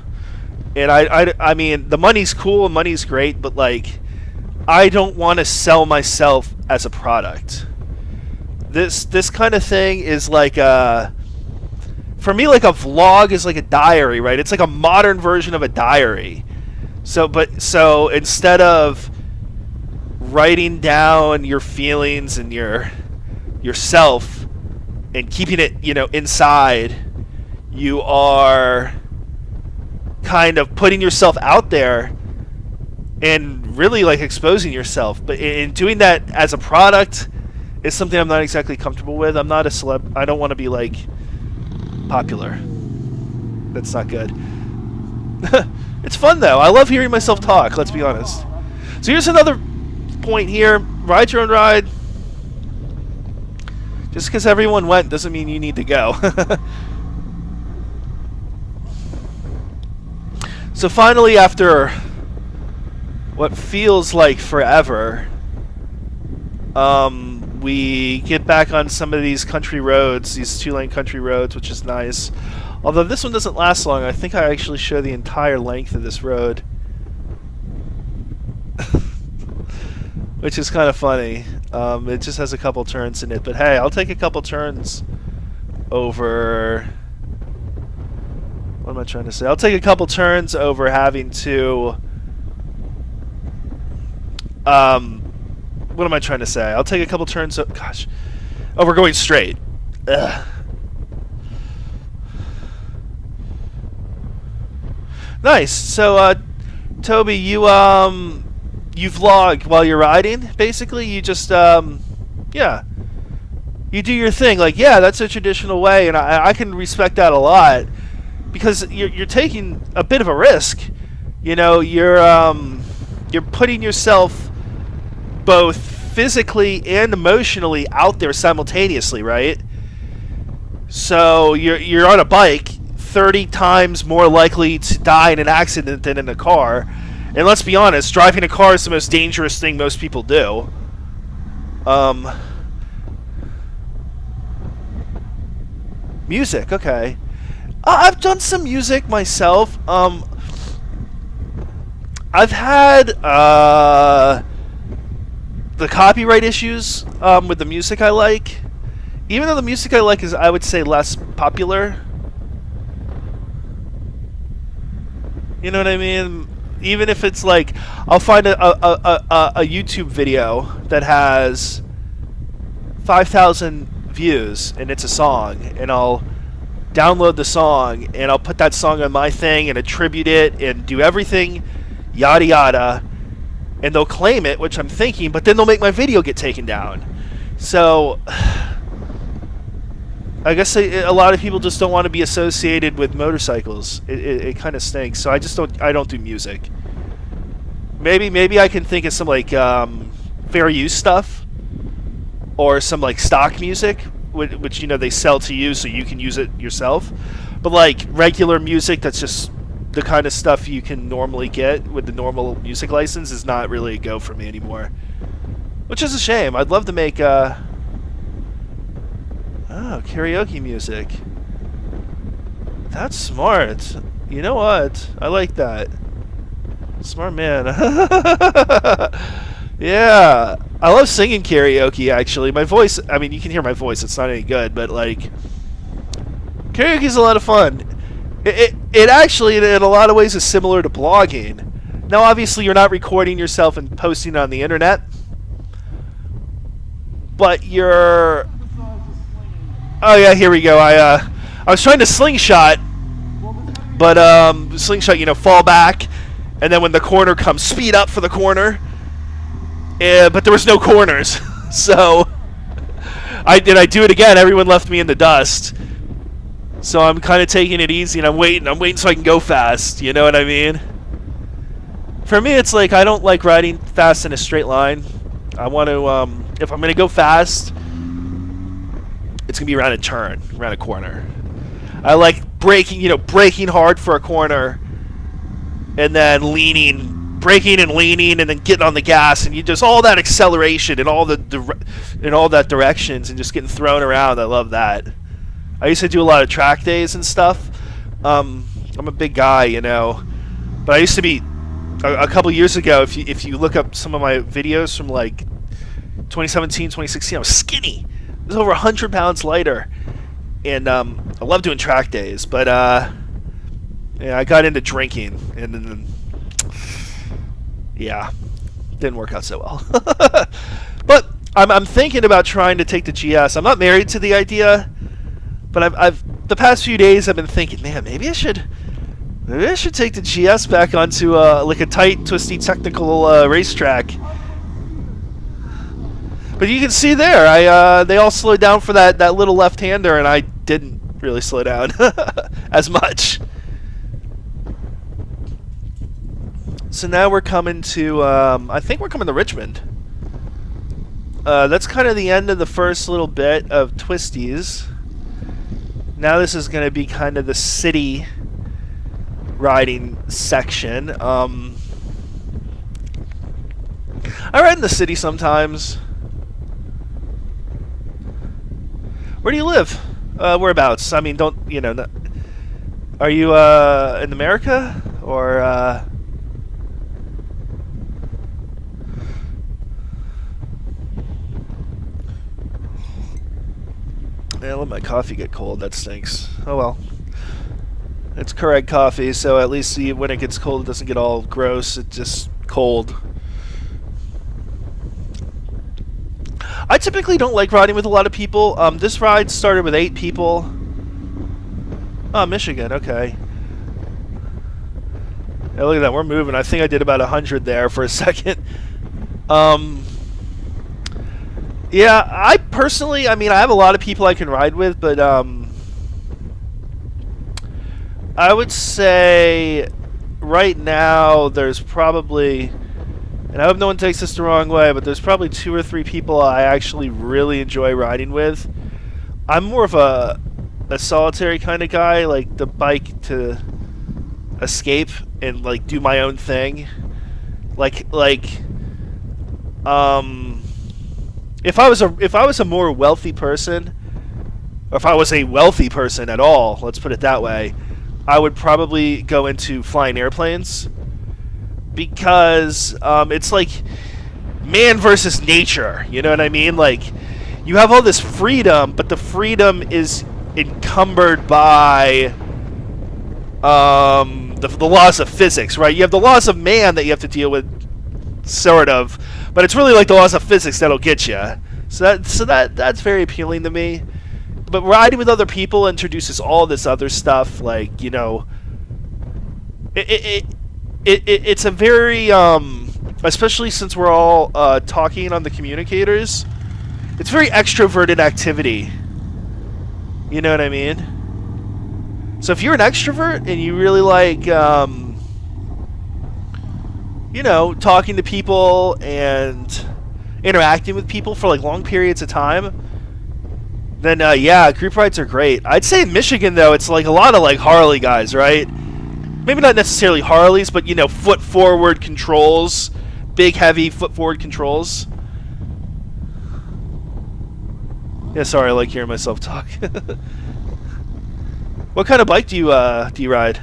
And I mean, the money's cool and money's great, but, like, I don't want to sell myself as a product. This kind of thing is like for me, like, a vlog is like a diary, right? It's like a modern version of a diary. So instead of writing down your feelings and yourself and keeping it, you know, inside, you are kind of putting yourself out there and really, like, exposing yourself. But in doing that as a product is something I'm not exactly comfortable with. I'm not a celeb. I don't want to be, like, popular. That's not good. It's fun, though. I love hearing myself talk, let's be honest. So here's another point here. Ride your own ride. Just because everyone went doesn't mean you need to go. So finally, after what feels like forever, we get back on some of these country roads, these 2-lane country roads, which is nice. Although this one doesn't last long. I think I actually show the entire length of this road. Which is kind of funny. It just has a couple turns in it. But hey, I'll take a couple turns over... What am I trying to say? I'll take a couple turns over having to... what am I trying to say? I'll take a couple turns... Gosh. Oh, we're going straight. Ugh. Nice. So, Toby, you vlog while you're riding, basically? You just, yeah. You do your thing. Like, yeah, that's a traditional way, and I can respect that a lot. Because you're taking a bit of a risk. You know, you're putting yourself both physically and emotionally out there simultaneously, right? So you're on a bike, 30 times more likely to die in an accident than in a car. And let's be honest, driving a car is the most dangerous thing most people do. Music, okay. I've done some music myself. I've had the copyright issues with the music I like. Even though the music I like is, I would say, less popular. You know what I mean? Even if it's like, I'll find a YouTube video that has 5,000 views and it's a song, and I'll download the song and I'll put that song on my thing and attribute it and do everything, yada yada, and they'll claim it, which I'm thinking, but then they'll make my video get taken down. So I guess a lot of people just don't want to be associated with motorcycles. It kind of stinks. So I don't do music. Maybe I can think of some like fair use stuff, or some like stock music, which you know they sell to you so you can use it yourself. But like regular music, that's just the kind of stuff you can normally get with the normal music license, is not really a go for me anymore. Which is a shame. I'd love to make karaoke music. That's smart. You know what? I like that. Smart man. Yeah. I love singing karaoke, actually. My voice, I mean, you can hear my voice. It's not any good, but, like, karaoke's a lot of fun. It actually, in a lot of ways, is similar to blogging. Now, obviously, you're not recording yourself and posting it on the internet, but you're... Oh, yeah, here we go. I was trying to slingshot, but slingshot, you know, fall back, and then when the corner comes, speed up for the corner. But there was no corners, so I do it again. Everyone left me in the dust, so I'm kind of taking it easy, and I'm waiting so I can go fast. You know what I mean? For me, it's like I don't like riding fast in a straight line. I want to, if I'm gonna go fast, it's gonna be around a turn, around a corner. I like braking hard for a corner, and then braking and leaning, and then getting on the gas, and you just all that acceleration and all that directions, and just getting thrown around. I love that. I used to do a lot of track days and stuff. I'm a big guy, you know, but I used to be a couple years ago. If you look up some of my videos from like 2017, 2016, I was skinny. I was over 100 pounds lighter, and I love doing track days. But yeah, I got into drinking, and then. Yeah, didn't work out so well. But I'm thinking about trying to take the GS. I'm not married to the idea, but I've the past few days I've been thinking, man, maybe I should take the GS back onto like a tight, twisty, technical racetrack. But you can see there, they all slowed down for that little left-hander, and I didn't really slow down as much. So now we're coming to, I think we're coming to Richmond. That's kind of the end of the first little bit of Twisties. Now this is going to be kind of the city riding section. I ride in the city sometimes. Where do you live? Whereabouts? I mean, don't you know? Are you in America or? Yeah, let my coffee get cold. That stinks. Oh well. It's Keurig coffee, so at least when it gets cold, it doesn't get all gross. It's just cold. I typically don't like riding with a lot of people. This ride started with 8 people. Oh, Michigan. Okay. Yeah, look at that. We're moving. I think I did about 100 there for a second. Yeah, I personally, I mean, I have a lot of people I can ride with, but I would say right now there's probably, and I hope no one takes this the wrong way, but there's probably 2 or 3 people I actually really enjoy riding with. I'm more of a solitary kind of guy, like the bike to escape and like do my own thing. If I was a more wealthy person, or if I was a wealthy person at all, let's put it that way, I would probably go into flying airplanes, because it's like man versus nature. You know what I mean? Like, you have all this freedom, but the freedom is encumbered by the laws of physics, right? You have the laws of man that you have to deal with, sort of, but it's really like the laws of physics that'll get you. So that's very appealing to me. But riding with other people introduces all this other stuff, like, you know, it's a very especially since we're all talking on the communicators, it's very extroverted activity. You know what I mean? So if you're an extrovert and you really like you know, talking to people and interacting with people for like long periods of time, then yeah, group rides are great. I'd say in Michigan though, it's like a lot of like Harley guys, right? Maybe not necessarily Harleys, but you know, foot forward controls, big heavy foot forward controls. Yeah, sorry, I like hearing myself talk. What kind of bike do you ride?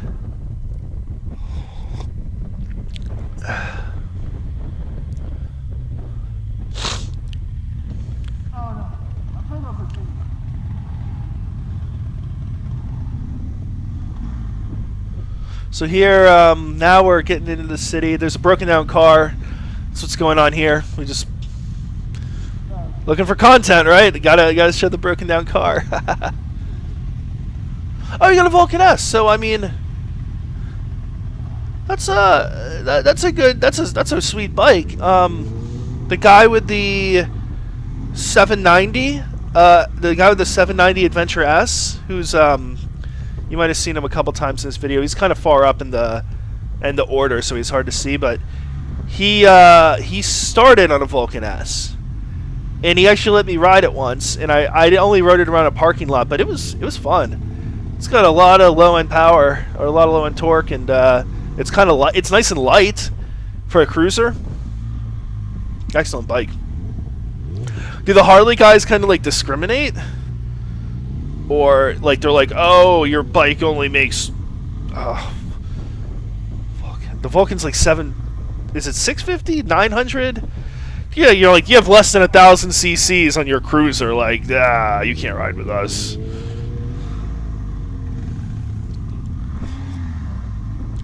So here, now we're getting into the city. There's a broken down car. That's what's going on here. We just looking for content, right? Gotta show the broken down car. Oh, you got a Vulcan S. So I mean, that's a sweet bike. The guy with the 790, Adventure S, who's you might have seen him a couple times in this video. He's kind of far up in the order, so he's hard to see. But he started on a Vulcan S, and he actually let me ride it once. And I only rode it around a parking lot, but it was fun. It's got a lot of low end power, or a lot of low end torque, and it's kind of it's nice and light for a cruiser. Excellent bike. Do the Harley guys kind of like discriminate? Or like they're like, oh, your bike only makes, the Vulcan's like 7, is it 650, 900? Yeah, you're like, you have less than 1,000 cc's on your cruiser. Like, you can't ride with us.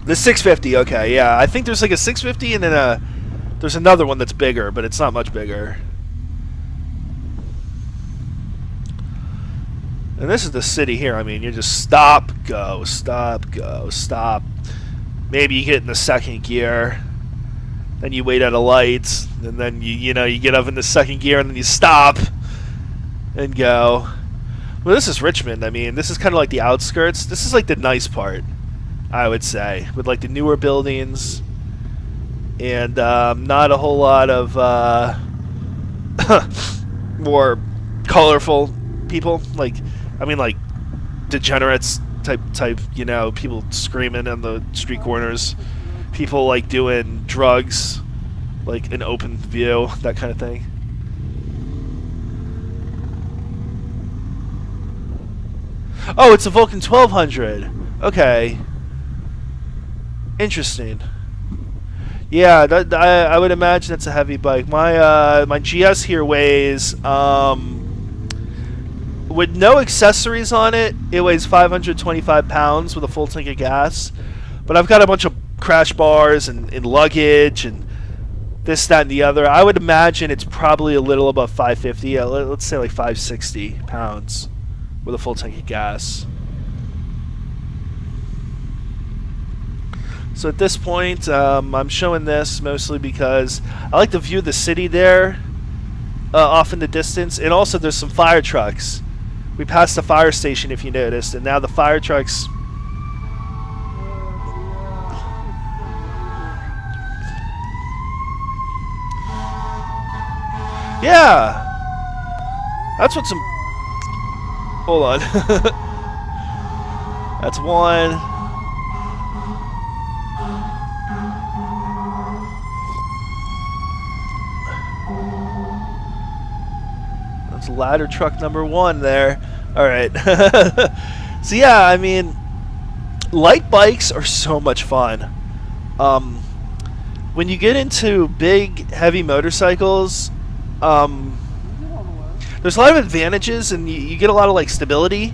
The 650, okay, yeah. I think there's like a 650 and then there's another one that's bigger, but it's not much bigger. And this is the city here. I mean, you just stop, go, stop, go, stop. Maybe you get in the second gear, then you wait at a light, and then you get up in the second gear, and then you stop and go. Well, this is Richmond. I mean, this is kind of like the outskirts. This is like the nice part, I would say, with like the newer buildings and not a whole lot of more colorful people. Like, I mean, like degenerates type, you know, people screaming on the street corners, people like doing drugs, like an open view, that kind of thing. Oh, it's a Vulcan 1200. Okay. Interesting. Yeah, I would imagine that's a heavy bike. My GS here weighs with no accessories on it. It weighs 525 pounds with a full tank of gas. But I've got a bunch of crash bars and luggage and this, that, and the other. I would imagine it's probably a little above 550. Let's say like 560 pounds with a full tank of gas. So at this point, I'm showing this mostly because I like the view of the city there off in the distance. And also there's some fire trucks. We passed the fire station, if you noticed, and now the fire trucks... Yeah! That's what some... Hold on. That's one. That's ladder truck number one there. Alright. So yeah, I mean, light bikes are so much fun. When you get into big, heavy motorcycles... there's a lot of advantages and you get a lot of like stability,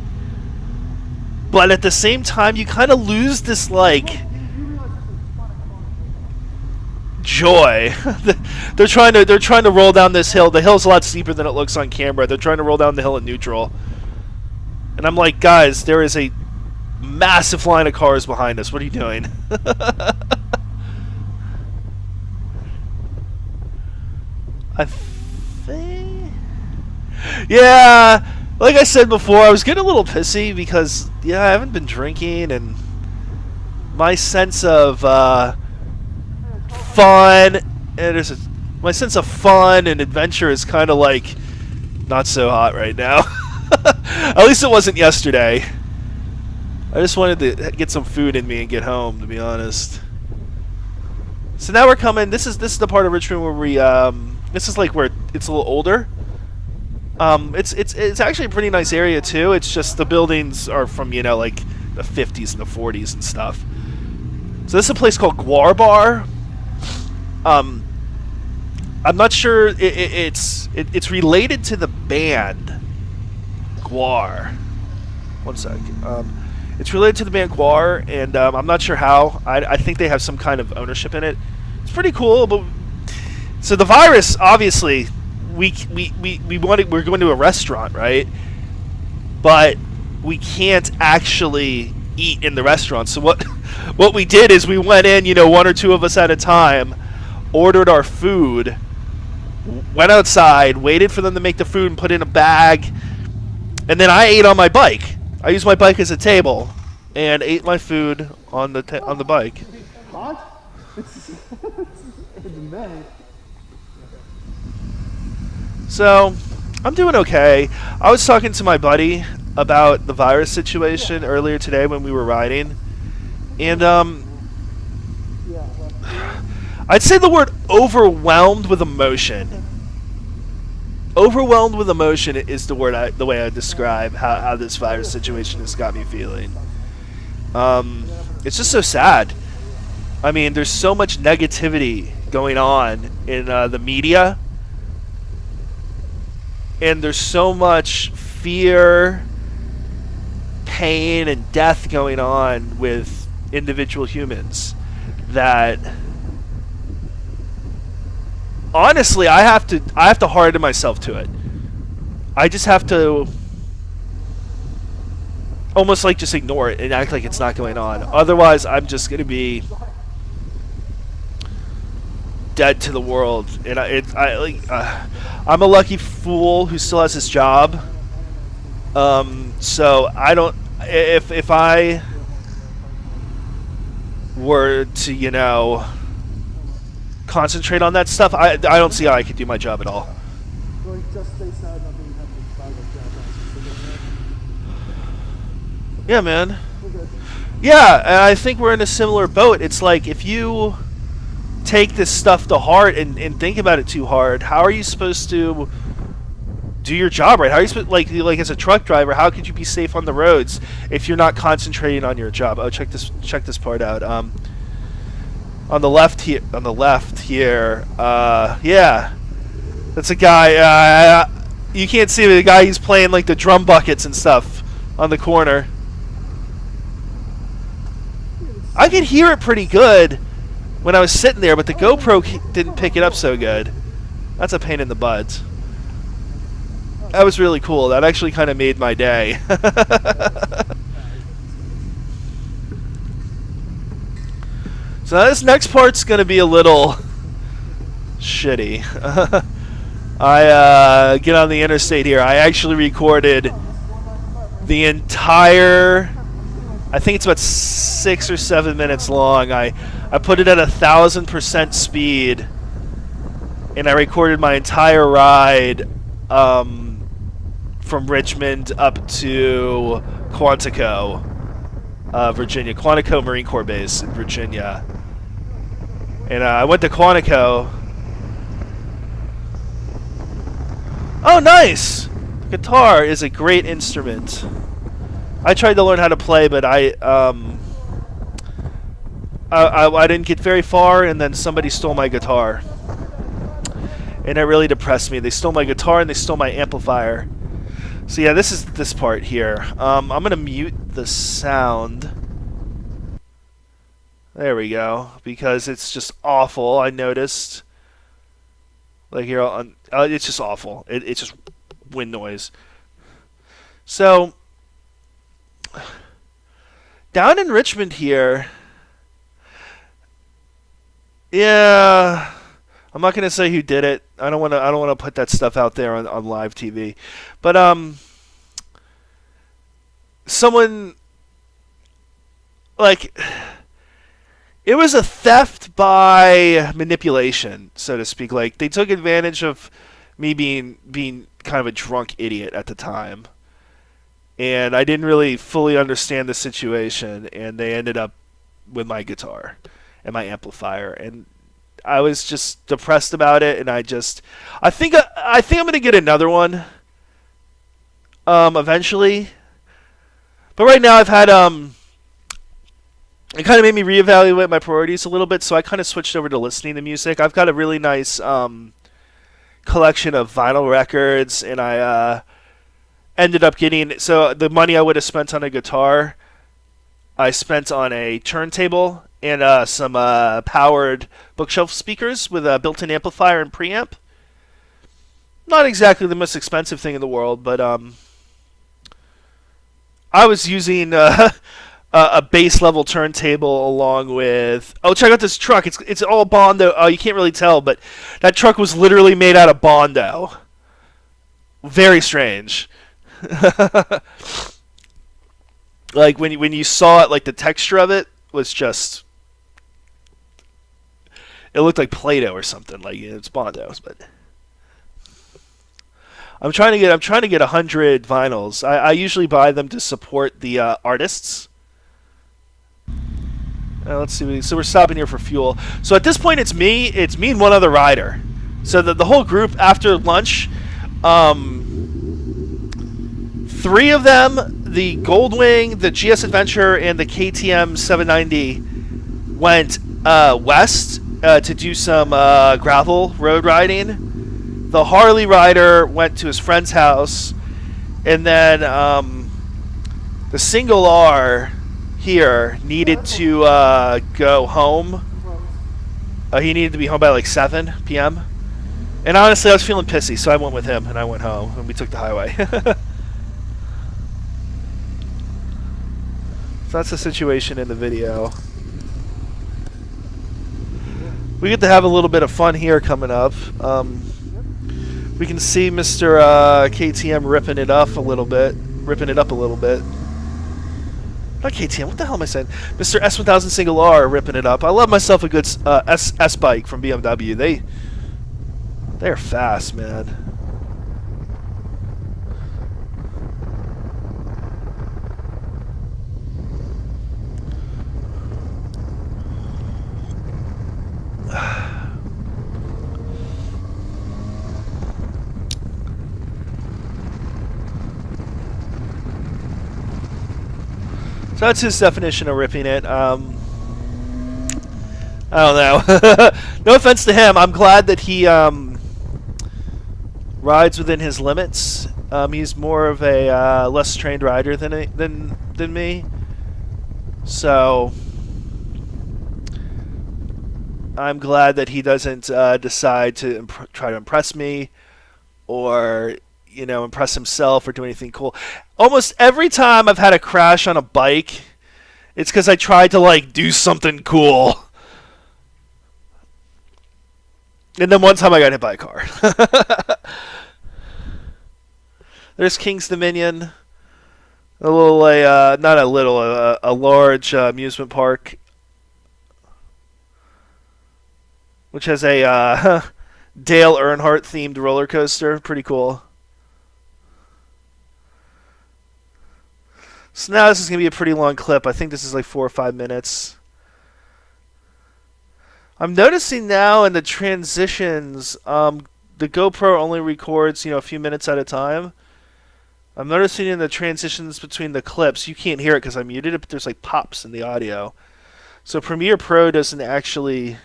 but at the same time you kind of lose this like joy. they're trying to roll down this hill. The hill's a lot steeper than it looks on camera. They're trying to roll down the hill in neutral, and I'm like, guys, there is a massive line of cars behind us. What are you doing? I think... Yeah, like I said before, I was getting a little pissy because, yeah, I haven't been drinking, and my sense of fun, my sense of fun and adventure is kind of like not so hot right now. At least it wasn't yesterday. I just wanted to get some food in me and get home, to be honest. So now we're coming. This is the part of Richmond where we this is like where it's a little older. It's actually a pretty nice area too. It's just the buildings are from, you know, like the 50s and the 40s and stuff. So this is a place called Guar Bar. I'm not sure it's related to the band Guar. One sec. It's related to the band Guar, and I'm not sure how. I think they have some kind of ownership in it. It's pretty cool, but so the virus, obviously, we're going to a restaurant, right? But we can't actually eat in the restaurant. So what we did is we went in, you know, one or two of us at a time, ordered our food, went outside, waited for them to make the food and put it in a bag, and then I ate on my bike. I used my bike as a table and ate my food on the bike.
Hot? It's May.
So, I'm doing okay. I was talking to my buddy about the virus situation earlier today when we were riding, and I'd say the word overwhelmed with emotion. Overwhelmed with emotion is the way I describe how this virus situation has got me feeling. It's just so sad. I mean, there's so much negativity going on in the media, and there's so much fear, pain, and death going on with individual humans that, honestly, I have to harden myself to it. I just have to almost like just ignore it and act like it's not going on. Otherwise, I'm just going to be dead to the world. And I'm a lucky fool who still has his job. So I don't. If I were to, you know, concentrate on that stuff, I don't see how I could do my job at all. Yeah, man. Yeah, and I think we're in a similar boat. It's like if you take this stuff to heart and think about it too hard, how are you supposed to do your job right. How are you like as a truck driver? How could you be safe on the roads if you're not concentrating on your job? Oh, check this part out. On the left here. Yeah, that's a guy. You can't see the guy. He's playing like the drum buckets and stuff on the corner. I could hear it pretty good when I was sitting there, but the GoPro didn't pick it up so good. That's a pain in the butt. That was really cool. That actually kind of made my day. So this next part's going to be a little shitty. I get on the interstate here. I actually recorded the entire... I think it's about 6 or 7 minutes long. I put it at 1,000% speed, and I recorded my entire ride from Richmond up to Quantico, Virginia. Quantico Marine Corps Base in Virginia. And I went to Quantico. Oh, nice! Guitar is a great instrument. I tried to learn how to play, but I didn't get very far, and then somebody stole my guitar. And it really depressed me. They stole my guitar and they stole my amplifier. So yeah, this is this part here. I'm going to mute the sound. There we go. Because it's just awful, I noticed. Like here, it's just awful. It's just wind noise. So... down in Richmond here, yeah, I'm not gonna say who did it. I don't want to put that stuff out there on live TV, but someone like it was a theft by manipulation, so to speak. Like they took advantage of me being kind of a drunk idiot at the time. And I didn't really fully understand the situation, and they ended up with my guitar and my amplifier, and I was just depressed about it. And I think I'm gonna get another one, eventually. But right now I've had it kind of made me reevaluate my priorities a little bit, so I kind of switched over to listening to music. I've got a really nice collection of vinyl records, and I ended up getting, so the money I would have spent on a guitar, I spent on a turntable and some powered bookshelf speakers with a built-in amplifier and preamp. Not exactly the most expensive thing in the world, but I was using a bass level turntable along with... Oh, check out this truck. It's all Bondo. Oh, you can't really tell, but that truck was literally made out of Bondo. Very strange. Like when you saw it, like the texture of it was just, it looked like Play-Doh or something. Like it's Bondo's, but I'm trying to get 100 vinyls. I usually buy them to support the artists. Let's see. So we're stopping here for fuel. So at this point, it's me and one other rider. So the whole group after lunch. 3 of them, the Goldwing, the GS Adventure, and the KTM 790, went west to do some gravel road riding. The Harley rider went to his friend's house, and then the single R here needed to go home. He needed to be home by like 7 p.m. And honestly, I was feeling pissy, so I went with him, and I went home, and we took the highway. So that's the situation in the video. We get to have a little bit of fun here coming up. We can see Mr. KTM ripping it up a little bit. Not KTM, what the hell am I saying? Mr. S1000 Single R ripping it up. I love myself a good S bike from BMW. They're fast, man. So that's his definition of ripping it. I don't know. No offense to him. I'm glad that he rides within his limits. He's more of a less trained rider than me. So I'm glad that he doesn't decide to try to impress me or impress himself or do anything cool. Almost every time I've had a crash on a bike, it's because I tried to do something cool. And then one time I got hit by a car. There's King's Dominion. A little, not a little, a large amusement park. Which has a Dale Earnhardt themed roller coaster. Pretty cool. So now this is going to be a pretty long clip. I think this is like 4 or 5 minutes. I'm noticing now in the transitions, the GoPro only records, a few minutes at a time. I'm noticing in the transitions between the clips, you can't hear it because I muted it, but there's like pops in the audio. So Premiere Pro doesn't actually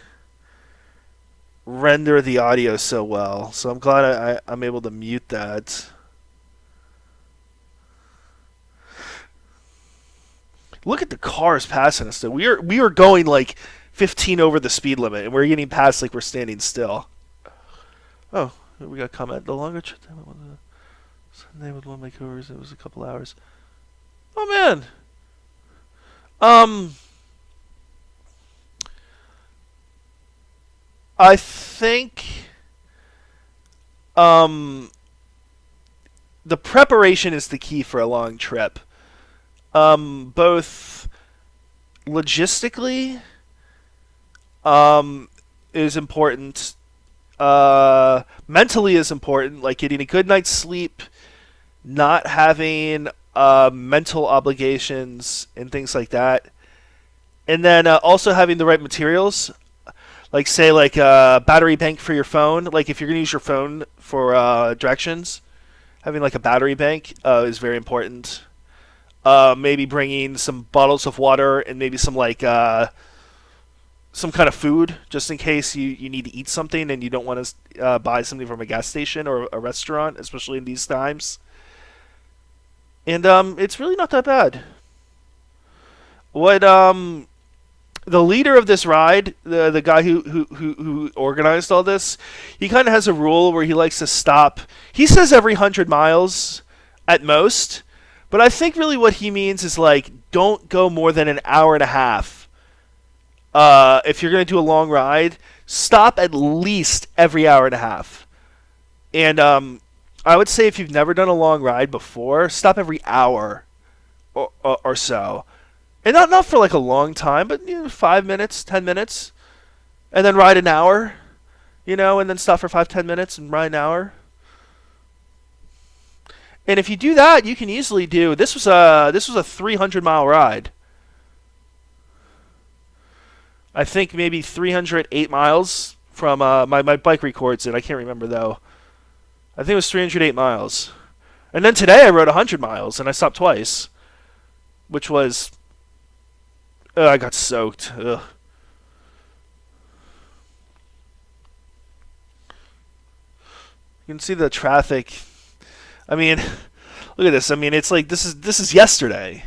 render the audio so well. So I'm glad I'm able to mute that. Look at the cars passing us, though. We are going like 15 over the speed limit, and we're getting past like we're standing still. Oh, we got a comment. The longer trip Sunday with one makeovers, it was a couple hours. Oh man. I think the preparation is the key for a long trip. Both logistically is important. Mentally is important, like getting a good night's sleep, not having mental obligations and things like that. And then also having the right materials, like say like a battery bank for your phone. Like if you're going to use your phone for directions, having like a battery bank is very important. Maybe bringing some bottles of water and maybe some like some kind of food, just in case you need to eat something and you don't want to buy something from a gas station or a restaurant, especially in these times. And it's really not that bad. What the leader of this ride, the guy who organized all this, he kind of has a rule where he likes to stop. He says every 100 miles at most, but I think really what he means is like don't go more than an hour and a half. If you're going to do a long ride, stop at least every hour and a half. And I would say if you've never done a long ride before, stop every hour or so. And not for like a long time, but 5 minutes, 10 minutes. And then ride an hour, and then stop for 5-10 minutes and ride an hour. And if you do that, you can easily do, this was a 300-mile ride. I think maybe 308 miles from my bike records it. I can't remember though. I think it was 308 miles. And then today I rode 100 miles and I stopped twice, which was I got soaked. Ugh. You can see the traffic. I mean, look at this. I mean, it's like this is yesterday.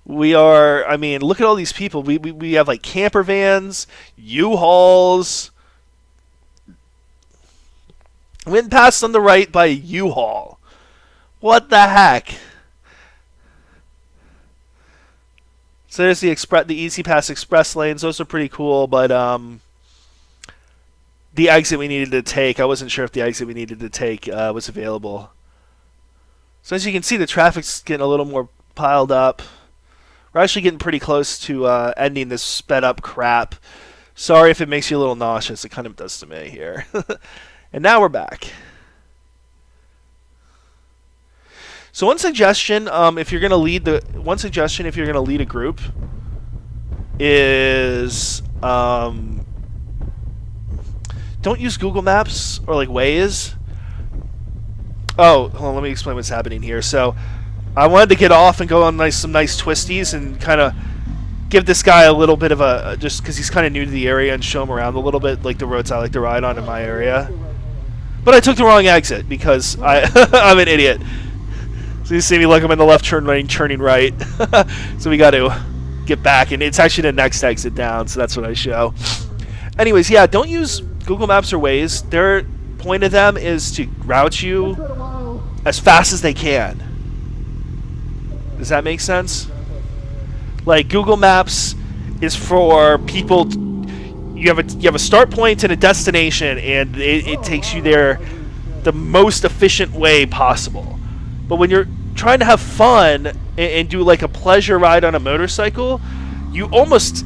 We are, I mean, look at all these people. We have like camper vans, U-Hauls. Went past on the right by a U-Haul. What the heck? So there's the Easy Pass Express lanes. Those are pretty cool, but the exit we needed to take, I wasn't sure if the exit we needed to take was available. So as you can see, the traffic's getting a little more piled up. We're actually getting pretty close to ending this sped up crap. Sorry if it makes you a little nauseous. It kind of does to me here. And now we're back. So one suggestion, if you're going to lead a group, is don't use Google Maps or like Waze. Oh, hold on, let me explain what's happening here. So I wanted to get off and go on some nice twisties and kind of give this guy a little bit of a, just because he's kind of new to the area, and show him around a little bit, like the roads I like to ride on in my area. But I took the wrong exit because I'm an idiot. So you see me like I'm in the left turn lane, turning right. So we got to get back, and it's actually the next exit down, so that's what I show. Anyways, yeah, don't use Google Maps or Waze. Their point of them is to route you as fast as they can. Does that make sense? Like, Google Maps is for people. You have a start point and a destination, and it takes you there the most efficient way possible. But when you're trying to have fun and do like a pleasure ride on a motorcycle, you almost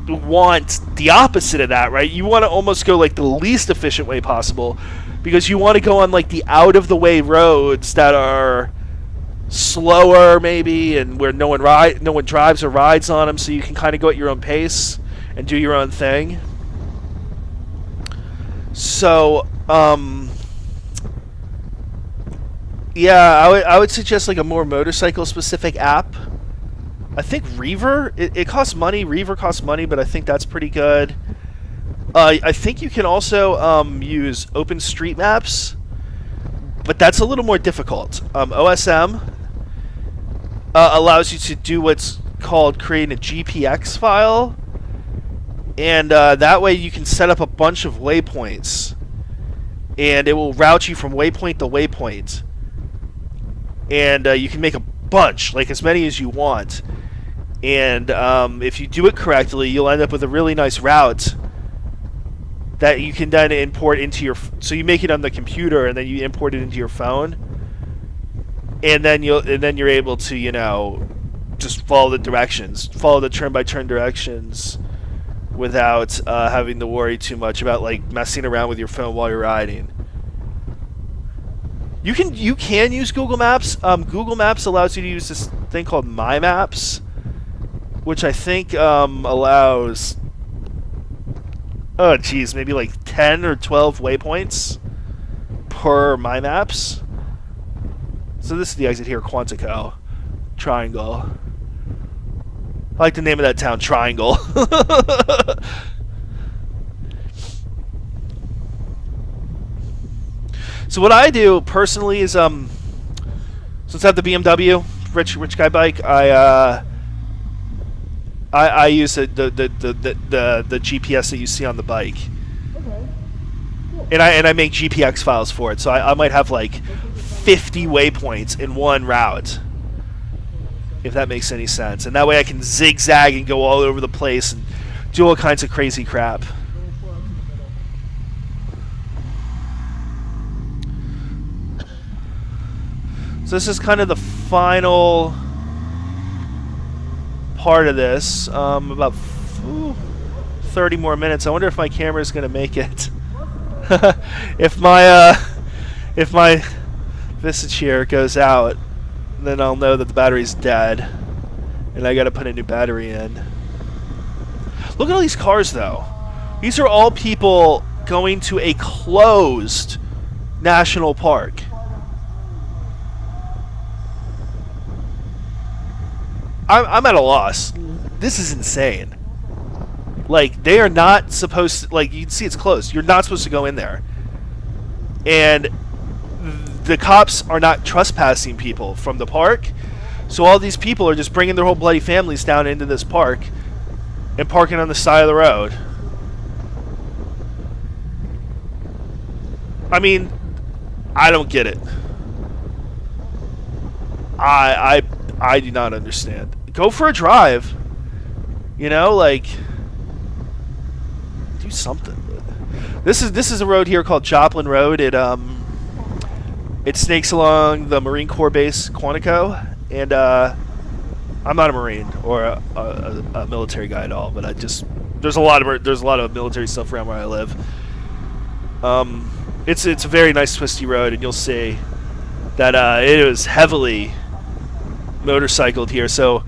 want the opposite of that, right? You want to almost go like the least efficient way possible, because you want to go on like the out of the way roads that are slower maybe, and where no one drives or rides on them, so you can kind of go at your own pace and do your own thing. So yeah, I would suggest like a more motorcycle specific app. I think Reaver, it costs money. Reaver costs money, but I think that's pretty good. I think you can also use OpenStreetMaps, but that's a little more difficult. OSM allows you to do what's called creating a GPX file, and that way you can set up a bunch of waypoints, and it will route you from waypoint to waypoint, and you can make a bunch, like as many as you want, and if you do it correctly, you'll end up with a really nice route that you can then import into your. So you make it on the computer, and then you import it into your phone, and then you're able to, you know, just follow the directions, follow the turn-by-turn directions, without having to worry too much about like messing around with your phone while you're riding. You can use Google Maps. Google Maps allows you to use this thing called My Maps, which I think allows, oh geez, maybe like 10 or 12 waypoints per My Maps. So this is the exit here, Quantico. Triangle. I like the name of that town, Triangle. So what I do personally is, since I have the BMW rich guy bike, I use the GPS that you see on the bike.
Okay. Cool.
And I make GPX files for it, so I might have like 50 waypoints in one route, if that makes any sense. And that way I can zigzag and go all over the place and do all kinds of crazy crap. So this is kind of the final part of this. About 30 more minutes. I wonder if my camera is going to make it. If my Visage here goes out, then I'll know that the battery's dead, and I got to put a new battery in. Look at all these cars, though. These are all people going to a closed national park. I'm at a loss. This is insane. Like, they are not supposed to, like, you can see it's closed. You're not supposed to go in there. And the cops are not trespassing people from the park. So all these people are just bringing their whole bloody families down into this park and parking on the side of the road. I mean, I don't get it. I do not understand. Go for a drive. You know, like, do something. This is a road here called Joplin Road. It snakes along the Marine Corps base Quantico, and I'm not a Marine or a military guy at all, but there's a lot of military stuff around where I live. It's a very nice twisty road, and you'll see that it was heavily motorcycled here. So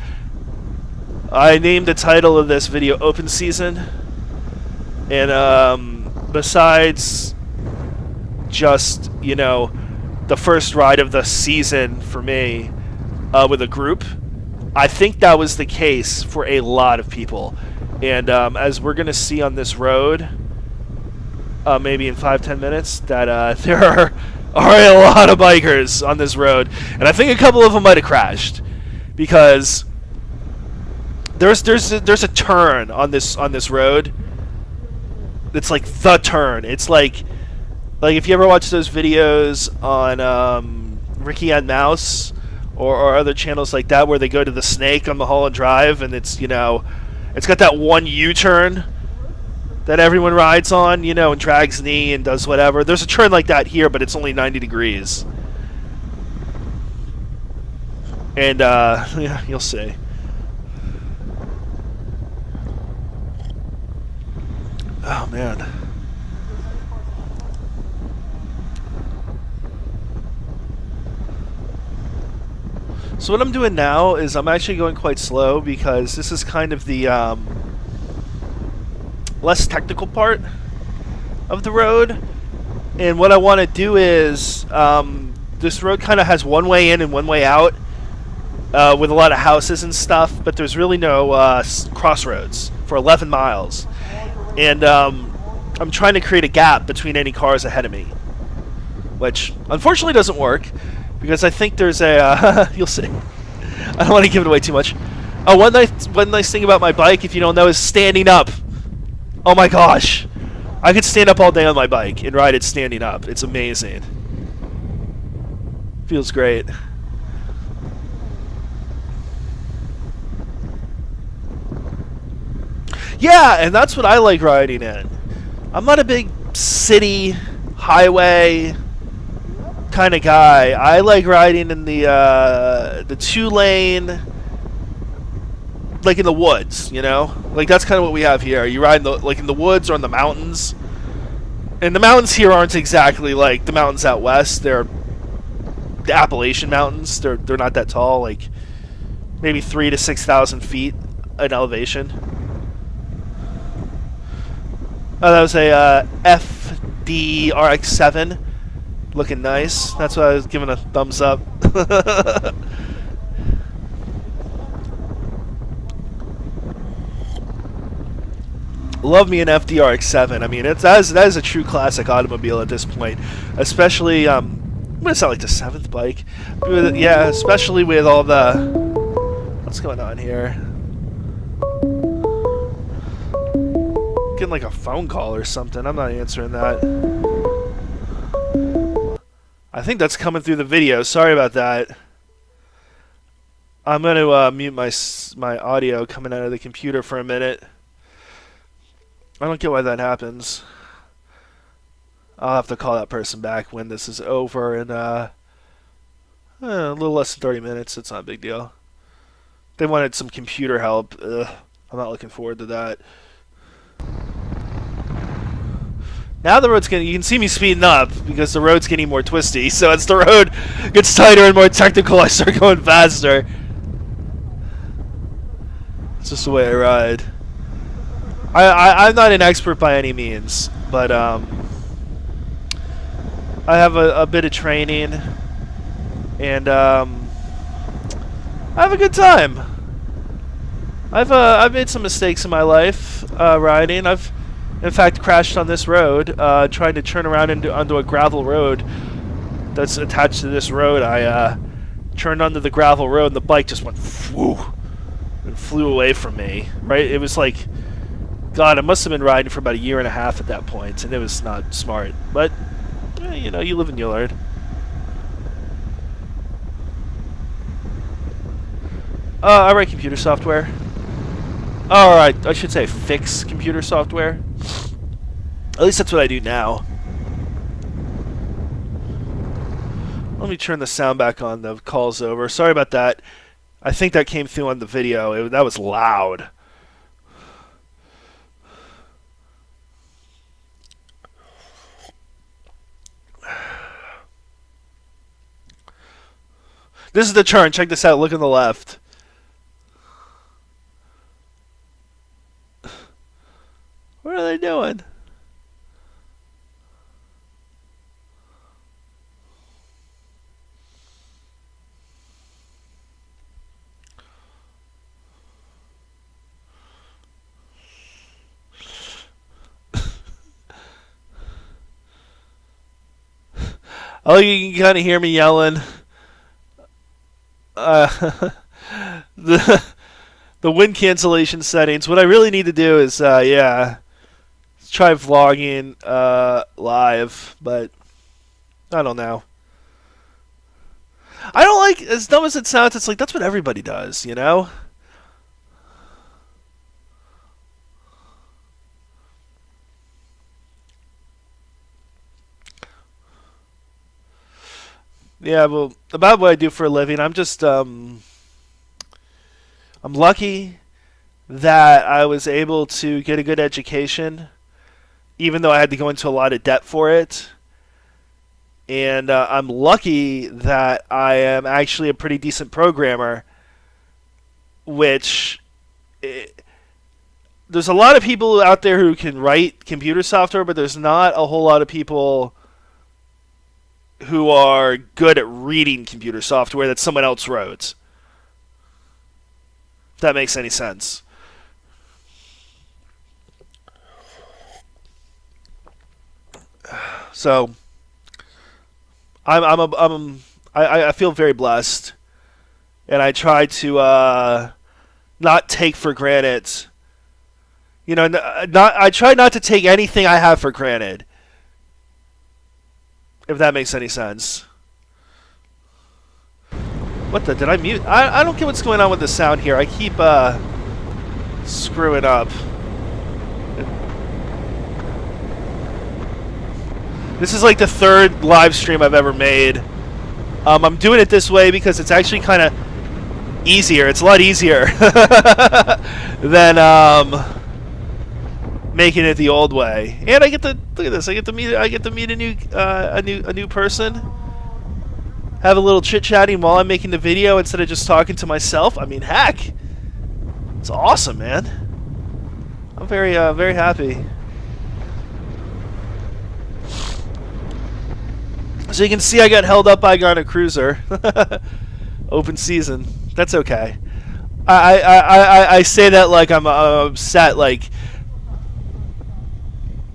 I named the title of this video Open Season, and besides just, you know, the first ride of the season for me, with a group. I think that was the case for a lot of people. And as we're going to see on this road, maybe in 5-10 minutes, that there are a lot of bikers on this road. And I think a couple of them might have crashed. Because there's a turn on this road. It's like the turn. It's like if you ever watch those videos on Ricky and Mouse or other channels like that where they go to the snake on Mulholland Drive and it's it's got that one U-turn that everyone rides on, and drags knee and does whatever. There's a turn like that here, but it's only 90 degrees. And yeah, you'll see. Oh man. So what I'm doing now is I'm actually going quite slow because this is kind of the less technical part of the road. And what I want to do is this road kind of has one way in and one way out with a lot of houses and stuff, but there's really no crossroads for 11 miles. And I'm trying to create a gap between any cars ahead of me, which unfortunately doesn't work because I think there's a you'll see. I don't want to give it away too much. Oh, one nice thing about my bike, if you don't know, is standing up. Oh my gosh, I could stand up all day on my bike and ride it standing up. It's amazing. Feels great. Yeah, and that's what I like riding in. I'm not a big city, highway kind of guy. I like riding in the 2-lane, like in the woods, Like that's kind of what we have here. You ride in the woods or in the mountains. And the mountains here aren't exactly like the mountains out west. They're the Appalachian Mountains. They're not that tall, like maybe 3,000 to 6,000 feet in elevation. Oh, that was a FDRX7. Looking nice. That's why I was giving a thumbs up. Love me an FDRX7. I mean, that is a true classic automobile at this point. Especially, I'm going to sound like the 7th bike. Yeah, especially with all the... What's going on here? Getting like a phone call or something. I'm not answering that. I think that's coming through the video. Sorry about that. I'm going to mute my audio coming out of the computer for a minute. I don't get why that happens. I'll have to call that person back when this is over in a little less than 30 minutes. It's not a big deal. They wanted some computer help. Ugh, I'm not looking forward to that. Now the road's you can see me speeding up because the road's getting more twisty. So as the road gets tighter and more technical, I start going faster. It's just the way I ride. I'm not an expert by any means, but I have a bit of training, and I have a good time. I've made some mistakes in my life riding. I've in fact crashed on this road trying to turn around onto a gravel road that's attached to this road. I turned onto the gravel road and the bike just went whoo and flew away from me. Right, it was like, God, I must have been riding for about 1.5 years at that point, and it was not smart. But you live and you learn. I write computer software. Alright, I should say fix computer software. At least that's what I do now. Let me turn the sound back on. The call's over. Sorry about that. I think that came through on the video. That was loud. This is the turn. Check this out. Look on the left. What are they doing? Oh, you can kind of hear me yelling. Uh, the the wind cancellation settings. What I really need to do is, yeah, try vlogging live, but I don't know. I don't like, as dumb as it sounds, it's like that's what everybody does, you know? Yeah, well, about what I do for a living, I'm lucky that I was able to get a good education, even though I had to go into a lot of debt for it. And I'm lucky that I am actually a pretty decent programmer, which there's a lot of people out there who can write computer software, but there's not a whole lot of people who are good at reading computer software that someone else wrote. If that makes any sense. So I feel very blessed, and I try to not take for granted. You know, not I try not to take anything I have for granted. If that makes any sense. What the? Did I mute? I don't get what's going on with the sound here. I keep screwing up. This is like the third live stream I've ever made. I'm doing it this way because it's actually kind of easier. It's a lot easier than making it the old way. And I get to look at this. I get to meet a new person. Have a little chit chatting while I'm making the video instead of just talking to myself. I mean, heck, it's awesome, man. I'm very happy. So you can see I got held up by a cruiser. Open season. That's okay. I say that like I'm upset. Like,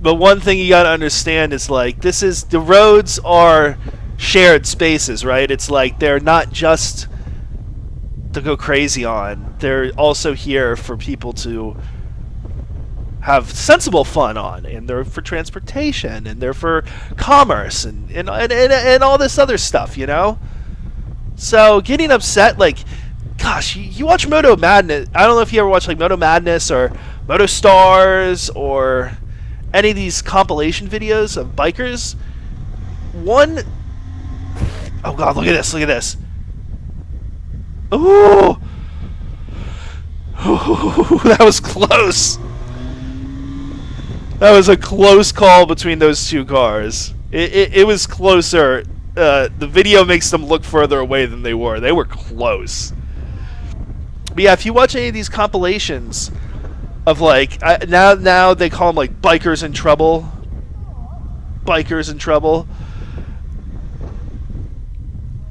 but one thing you gotta understand is like the roads are shared spaces, right? It's like they're not just to go crazy on. They're also here for people to have sensible fun on, and they're for transportation, and they're for commerce, and all this other stuff, you know? So getting upset, like, gosh, you watch Moto Madness. I don't know if you ever watch like Moto Madness or Moto Stars or any of these compilation videos of bikers. Oh god, look at this. Ooh, that was close. That was a close call between those two cars. It was closer. The video makes them look further away than they were. They were close. But yeah, if you watch any of these compilations of like now they call them like bikers in trouble. Bikers in trouble.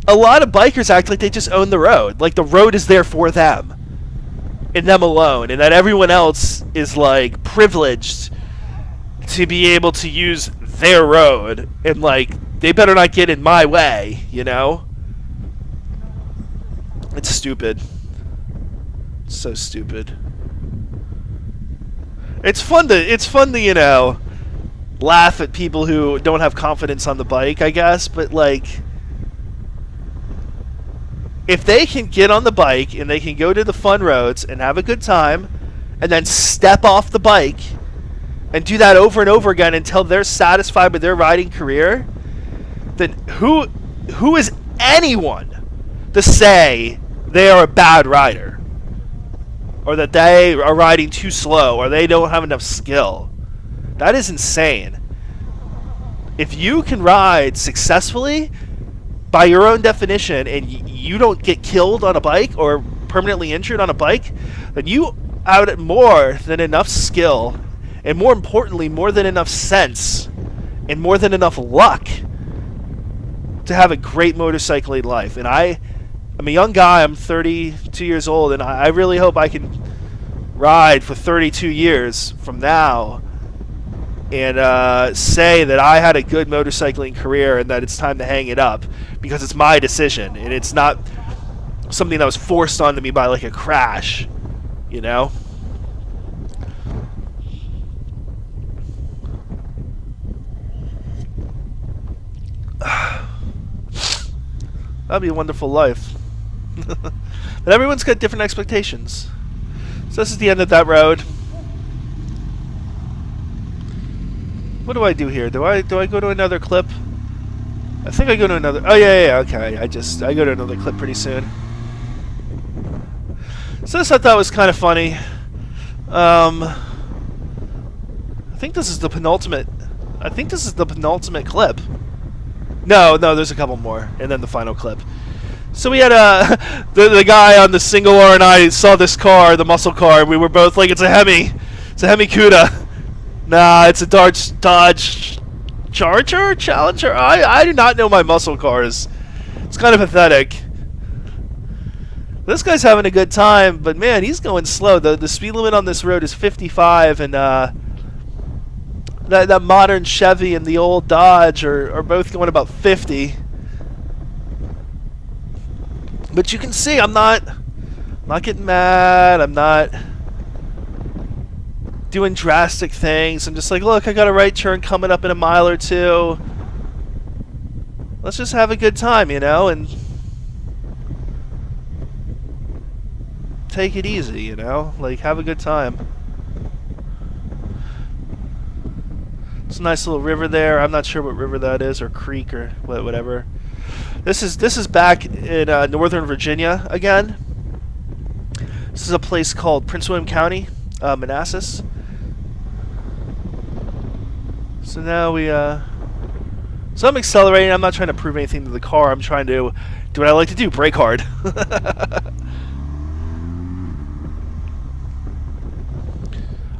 A lot of bikers act like they just own the road. Like the road is there for them. And them alone. And that everyone else is like privileged to be able to use their road, and like they better not get in my way, you know? It's stupid. It's so stupid. It's fun to, you know, laugh at people who don't have confidence on the bike, I guess, but like if they can get on the bike and they can go to the fun roads and have a good time and then step off the bike and do that over and over again until they're satisfied with their riding career, then who is anyone to say they are a bad rider? Or that they are riding too slow, or they don't have enough skill? That is insane. If you can ride successfully, by your own definition, and you don't get killed on a bike or permanently injured on a bike, then you out more than enough skill, and more importantly, more than enough sense, and more than enough luck to have a great motorcycling life. And I'm a young guy. I'm 32 years old, and I really hope I can ride for 32 years from now and say that I had a good motorcycling career and that it's time to hang it up because it's my decision and it's not something that was forced onto me by like a crash, you know? That'd be a wonderful life. But everyone's got different expectations. So this is the end of that road. What do I do here? Do I go to another clip? I think I go to another. Oh yeah, okay. I go to another clip pretty soon. So this I thought was kind of funny. I think this is the penultimate. I think this is the penultimate clip. No, there's a couple more, and then the final clip. So we had the guy on the single R and I saw this car, the muscle car, and we were both like, it's a Hemi Cuda. Nah, it's a Dodge Charger? Challenger? I do not know my muscle cars. It's kind of pathetic. This guy's having a good time, but man, he's going slow. The speed limit on this road is 55, and that modern Chevy and the old Dodge are both going about 50. But you can see I'm not getting mad. I'm not doing drastic things. I'm just like, look, I got a right turn coming up in a mile or two. Let's just have a good time, you know, and take it easy, you know? Like, have a good time. It's a nice little river there. I'm not sure what river that is, or creek, or whatever. This is back in Northern Virginia again. This is a place called Prince William County, Manassas. So now so I'm accelerating. I'm not trying to prove anything to the car. I'm trying to do what I like to do: brake hard.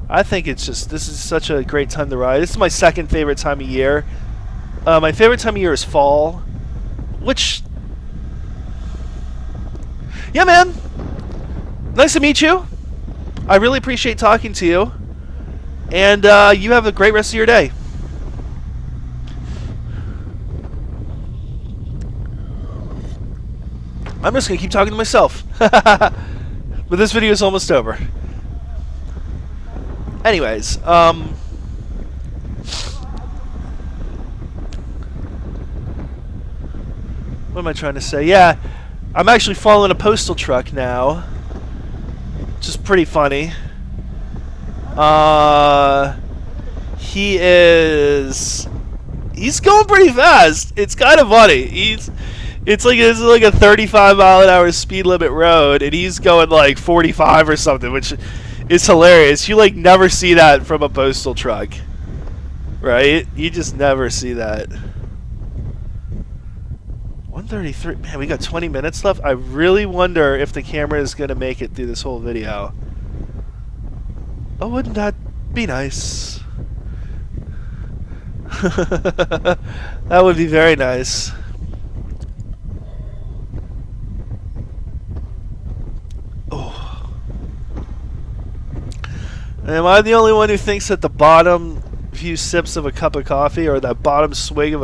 I think this is such a great time to ride. This is my second favorite time of year. My favorite time of year is fall, which, yeah, man, nice to meet you. I really appreciate talking to you, and you have a great rest of your day. I'm just gonna keep talking to myself. But this video is almost over. Anyways, what am I trying to say? Yeah, I'm actually following a postal truck now, which is pretty funny. He's going pretty fast. It's kind of funny. It's like a 35-mile-an-hour speed limit road, and he's going like 45 or something, which is hilarious. You like never see that from a postal truck, right? You just never see that. 133. Man, we got 20 minutes left. I really wonder if the camera is gonna make it through this whole video. Oh, wouldn't that be nice? That would be very nice. Oh. Am I the only one who thinks that the bottom few sips of a cup of coffee, or that bottom swig of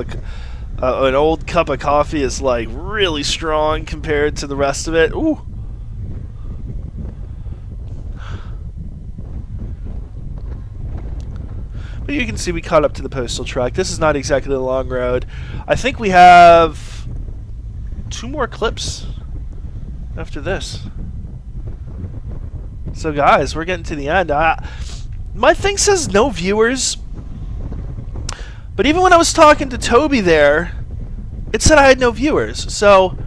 an old cup of coffee, is like really strong compared to the rest of it? Ooh. But you can see we caught up to the postal truck. This is not exactly a long road. I think we have 2 more clips after this. So guys, we're getting to the end. My thing says no viewers, but even when I was talking to Toby there, it said I had no viewers. So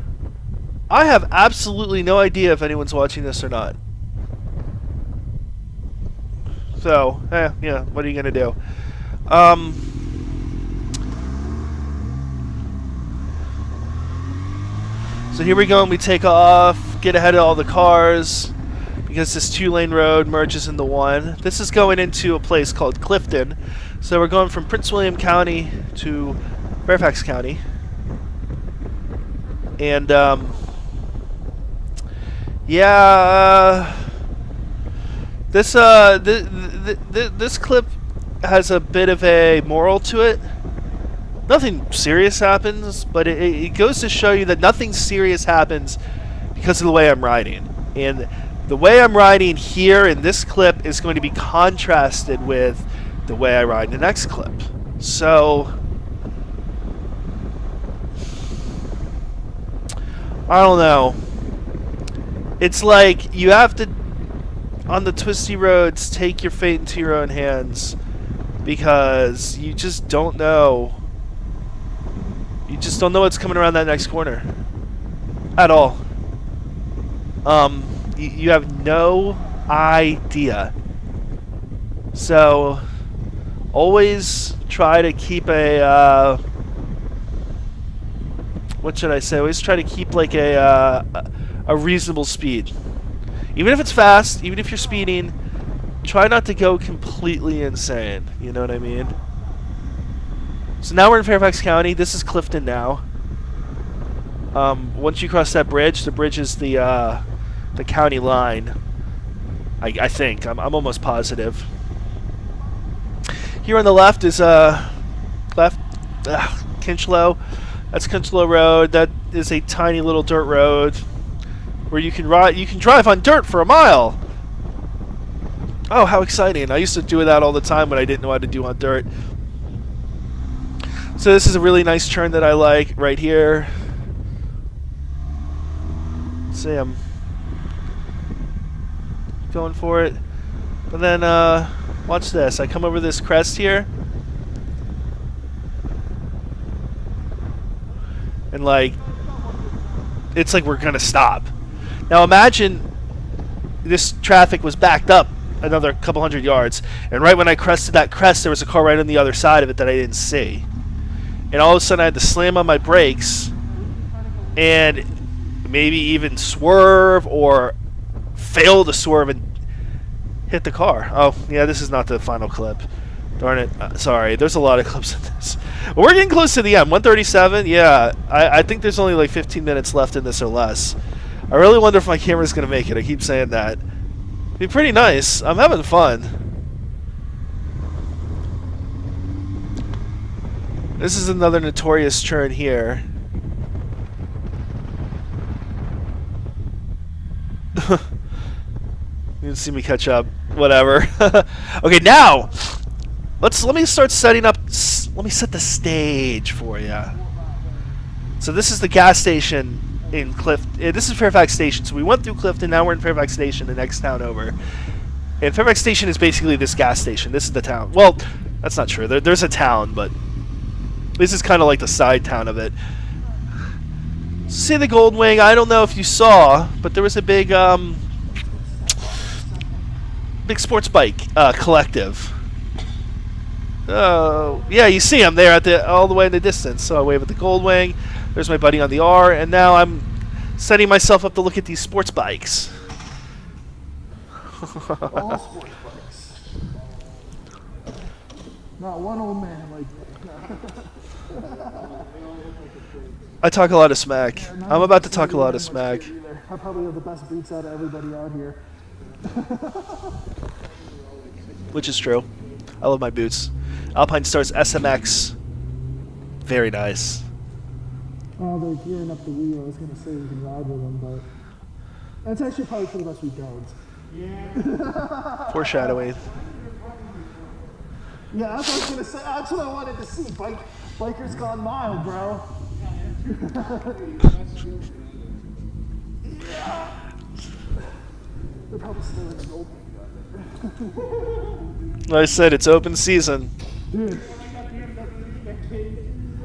I have absolutely no idea if anyone's watching this or not. So, yeah, what are you gonna do? So here we go, and we take off, get ahead of all the cars, because this 2-lane road merges into one. This is going into a place called Clifton. So we're going from Prince William County to Fairfax County. And, yeah, this clip has a bit of a moral to it. Nothing serious happens, but it goes to show you that nothing serious happens because of the way I'm riding. And the way I'm riding here in this clip is going to be contrasted with the way I ride in the next clip. So, I don't know. It's like you have to, on the twisty roads, take your fate into your own hands because you just don't know. You just don't know what's coming around that next corner at all. You have no idea. So, always try to keep a, what should I say? Always try to keep like a reasonable speed. Even if it's fast, even if you're speeding, try not to go completely insane. You know what I mean? So now we're in Fairfax County. This is Clifton now. Once you cross that bridge, the bridge is the county line. I think. I'm almost positive. Here on the left is Kinchlow. That's Kinchlow Road. That is a tiny little dirt road where you can ride. You can drive on dirt for a mile. Oh, how exciting! I used to do that all the time when I didn't know how to do on dirt. So this is a really nice turn that I like right here. See, I'm going for it. But then, watch this. I come over this crest here. And, like, it's like we're going to stop. Now, imagine this traffic was backed up another couple hundred yards. And right when I crested that crest, there was a car right on the other side of it that I didn't see. And all of a sudden, I had to slam on my brakes and maybe even swerve or fail to swerve and hit the car. Oh, yeah, this is not the final clip. Darn it. Sorry, there's a lot of clips in this. We're getting close to the end. 137, yeah. I think there's only like 15 minutes left in this or less. I really wonder if my camera's going to make it. I keep saying that. It'd be pretty nice. I'm having fun. This is another notorious turn here. You didn't see me catch up. Whatever. Okay, now let me start setting up. Let me set the stage for you. So this is the gas station in Clifton. This is Fairfax Station. So we went through Clifton. Now we're in Fairfax Station, the next town over. And Fairfax Station is basically this gas station. This is the town. Well, that's not true. There's a town, but this is kind of like the side town of it. See the Gold Wing? I don't know if you saw, but there was a big sports bike collective. Oh, yeah, you see them there at all the way in the distance. So I wave at the Gold Wing. There's my buddy on the R, and now I'm setting myself up to look at these sports bikes.
All sports bikes. Not one old man like that.
I talk a lot of smack. I'm about to talk a lot of smack.
I probably have the best boots out of everybody out here.
Which is true. I love my boots. Alpine Stars SMX. Very nice.
Oh, they're gearing up the wheel. I was going to say we can ride with them, but that's actually probably for the best we don't. Yeah.
Foreshadowing.
Yeah, that's what I was going to say. That's what I wanted to see. Bikers gone mild, bro. Yeah. They're probably still in the gold.
Like I said, it's open season.
Dude.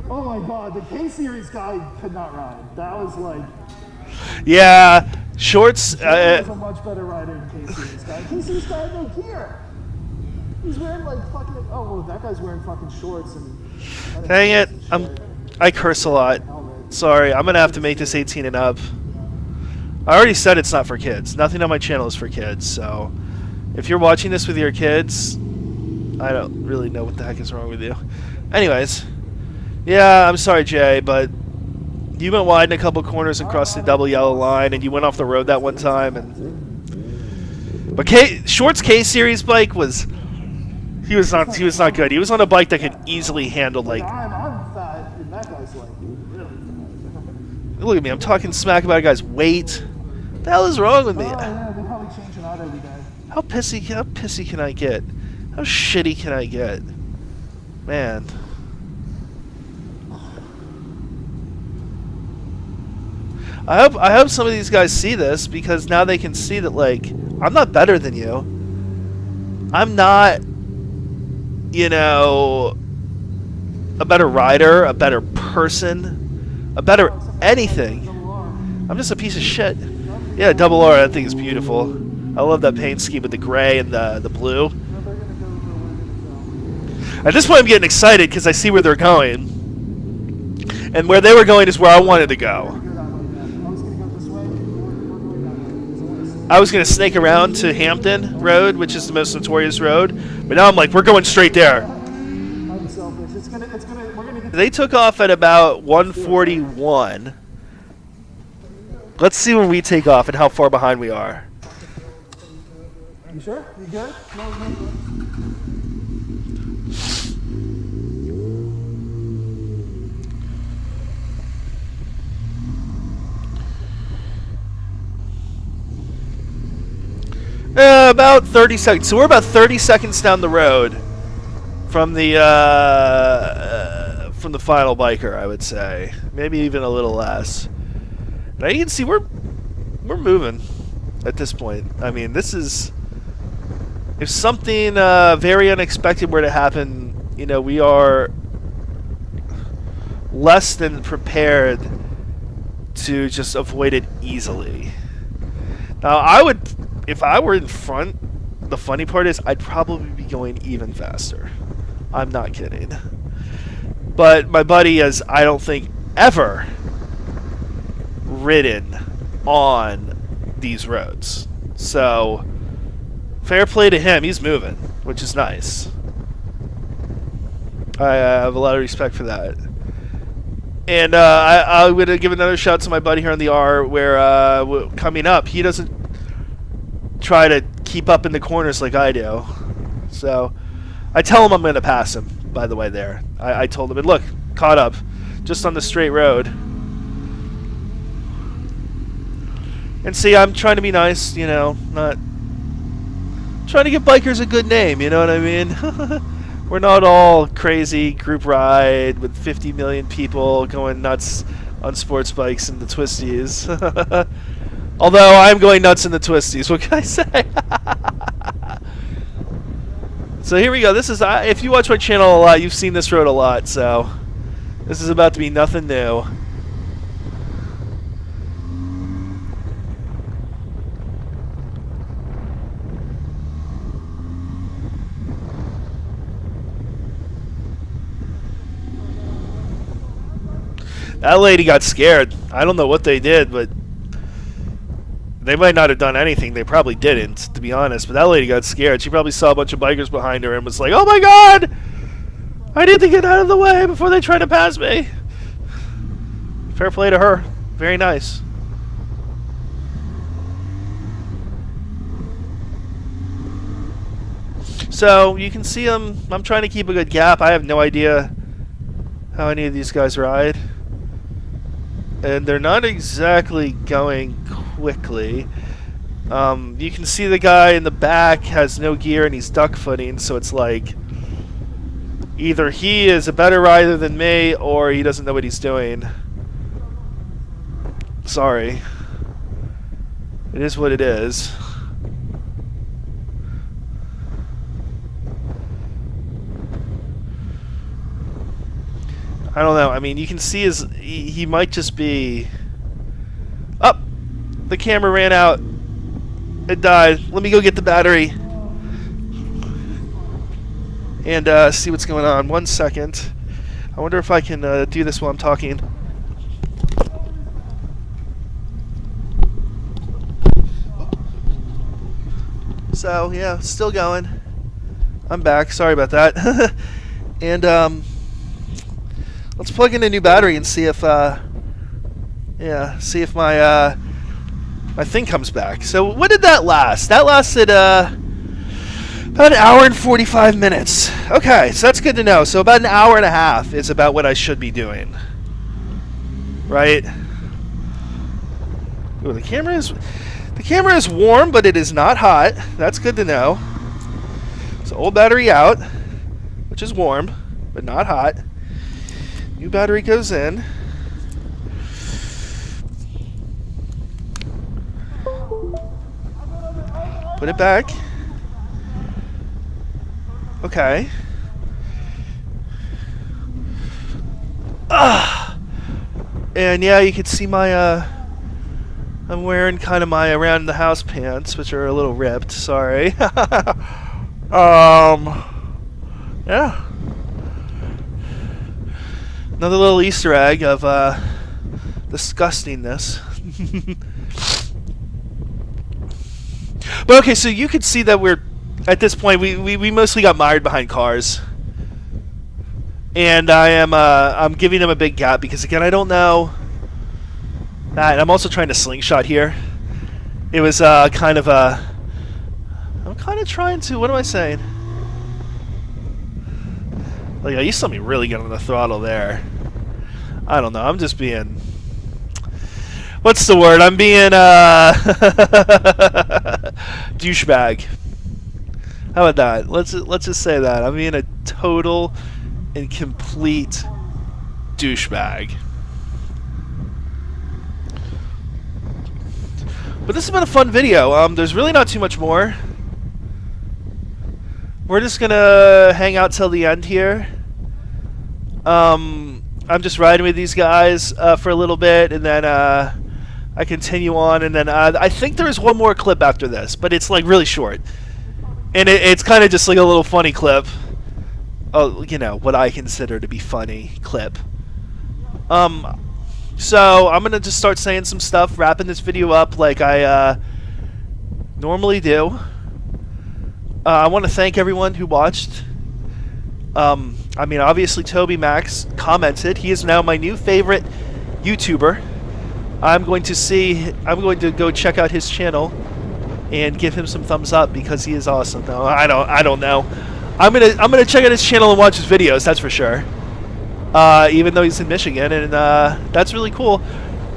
Oh my god, the K-Series guy could not ride. That was like...
Yeah, shorts...
That was a much better rider than K-Series guy. K-Series guy had no gear. He's wearing like fucking... Oh, well, that guy's wearing fucking shorts and...
Dang it, I curse a lot. Sorry, I'm going to have to make this 18 and up. I already said it's not for kids. Nothing on my channel is for kids, so... If you're watching this with your kids, I don't really know what the heck is wrong with you. Anyways, yeah, I'm sorry, Jay, but you went wide in a couple corners and crossed the double yellow line, and you went off the road that one time. But Short's K-Series bike was... He was not good. He was on a bike that could easily handle like.
I'm fat, and that guy's like really fat.
Look at me. I'm talking smack about a guy's weight. What the hell is wrong with me?
Oh yeah, they probably change it out every day.
How pissy can I get? How shitty can I get? Man. I hope some of these guys see this, because now they can see that, like, I'm not better than you. I'm not, you know, a better rider, a better person, a better anything. I'm just a piece of shit. Yeah, double R, that thing is beautiful. I love that paint scheme with the gray and the blue. At this point, I'm getting excited because I see where they're going. And where they were going is where I wanted to go. I was going to snake around to Hampton Road, which is the most notorious road. But now I'm like, we're going straight there.
I'm selfish. We're gonna get.
They took off at about 1:41. Let's see when we take off and how far behind we are.
You sure? You good? No.
About 30 seconds. So we're about 30 seconds down the road from the final biker, I would say. Maybe even a little less. Now you can see we're moving at this point. I mean, this is, if something very unexpected were to happen, you know, we are less than prepared to just avoid it easily. Now, I would, if I were in front, the funny part is I'd probably be going even faster. I'm not kidding. But my buddy has, I don't think, ever ridden on these roads. So, fair play to him. He's moving, which is nice. I have a lot of respect for that. And I would give another shout to my buddy here on the R, where coming up, he doesn't try to keep up in the corners like I do. So, I tell him I'm going to pass him, by the way, there. I told him, and look, caught up, just on the straight road. And see, I'm trying to be nice, you know, not trying to give bikers a good name, you know what I mean? We're not all crazy group ride with 50 million people going nuts on sports bikes and the twisties. Although I'm going nuts in the twisties, what can I say? So here we go. This is, if you watch my channel a lot, you've seen this road a lot, so this is about to be nothing new. That lady got scared. I don't know what they did, but they might not have done anything. They probably didn't, to be honest. But that lady got scared. She probably saw a bunch of bikers behind her and was like, oh my god! I need to get out of the way before they try to pass me. Fair play to her. Very nice. So, you can see them. I'm trying to keep a good gap. I have no idea how any of these guys ride. And they're not exactly going quickly. You can see the guy in the back has no gear and he's duck footing, so it's like either he is a better rider than me or he doesn't know what he's doing. Sorry. It is what it is. I don't know. I mean, you can see he might just be... Oh! The camera ran out. It died. Let me go get the battery. And see what's going on. 1 second. I wonder if I can do this while I'm talking. So, yeah, still going. I'm back. Sorry about that. And, let's plug in a new battery and see if, see if my, my thing comes back. So what did that last? That lasted, About an hour and 45 minutes. Okay, so that's good to know. So about an hour and a half is about what I should be doing. Right? Ooh, the camera is warm, but it is not hot. That's good to know. So old battery out, which is warm, but not hot. New battery goes in. Put it back. Okay. And yeah, you can see my I'm wearing kind of my around the house pants, which are a little ripped. Sorry. Yeah. Another little Easter egg of disgustingness. But okay, so you could see that we're at this point we mostly got mired behind cars, and I'm giving them a big gap because again I don't know that. And I'm also trying to slingshot here. It was kind of a. I'm kind of trying to. What am I saying? Like, you saw me really get on the throttle there. I don't know. I'm just being. What's the word? I'm being douchebag. How about that? Let's just say that I'm being a total and complete douchebag. But this has been a fun video. There's really not too much more. We're just gonna hang out till the end here. I'm just riding with these guys for a little bit, and then I continue on, and then I think there is one more clip after this, but it's like really short, and it's kind of just like a little funny clip. Oh, you know what I consider to be funny clip. So I'm gonna just start saying some stuff, wrapping this video up like I normally do. I want to thank everyone who watched. I mean, obviously Toby Max commented. He is now my new favorite YouTuber. I'm going to go check out his channel and give him some thumbs up because he is awesome. No, I don't know. I'm gonna check out his channel and watch his videos. That's for sure. Even though he's in Michigan, and that's really cool.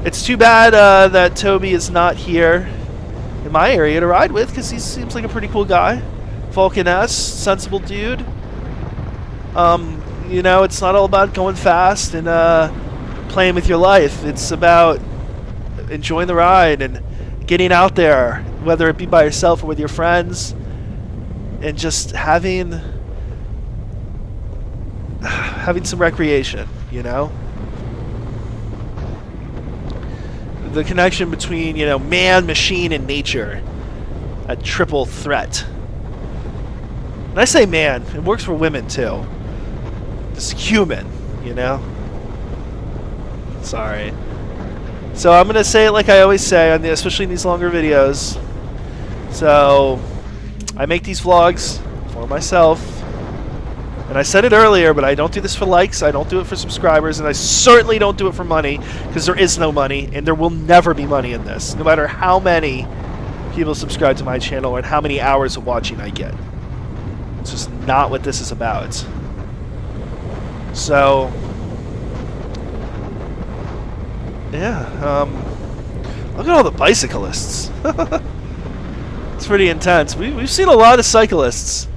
It's too bad that Toby is not here in my area to ride with, because he seems like a pretty cool guy. Vulcan-esque, sensible dude. You know, it's not all about going fast and playing with your life. It's about enjoying the ride and getting out there, whether it be by yourself or with your friends, and just having some recreation, you know? The connection between, you know, man, machine, and nature. A triple threat. And I say man, it works for women too. Just human, you know? Sorry. So I'm going to say it like I always say, especially in these longer videos. So I make these vlogs for myself. And I said it earlier, but I don't do this for likes, I don't do it for subscribers, and I certainly don't do it for money, because there is no money, and there will never be money in this, no matter how many people subscribe to my channel and how many hours of watching I get. It's just not what this is about. So, yeah, look at all the bicyclists. It's pretty intense. We've seen a lot of cyclists.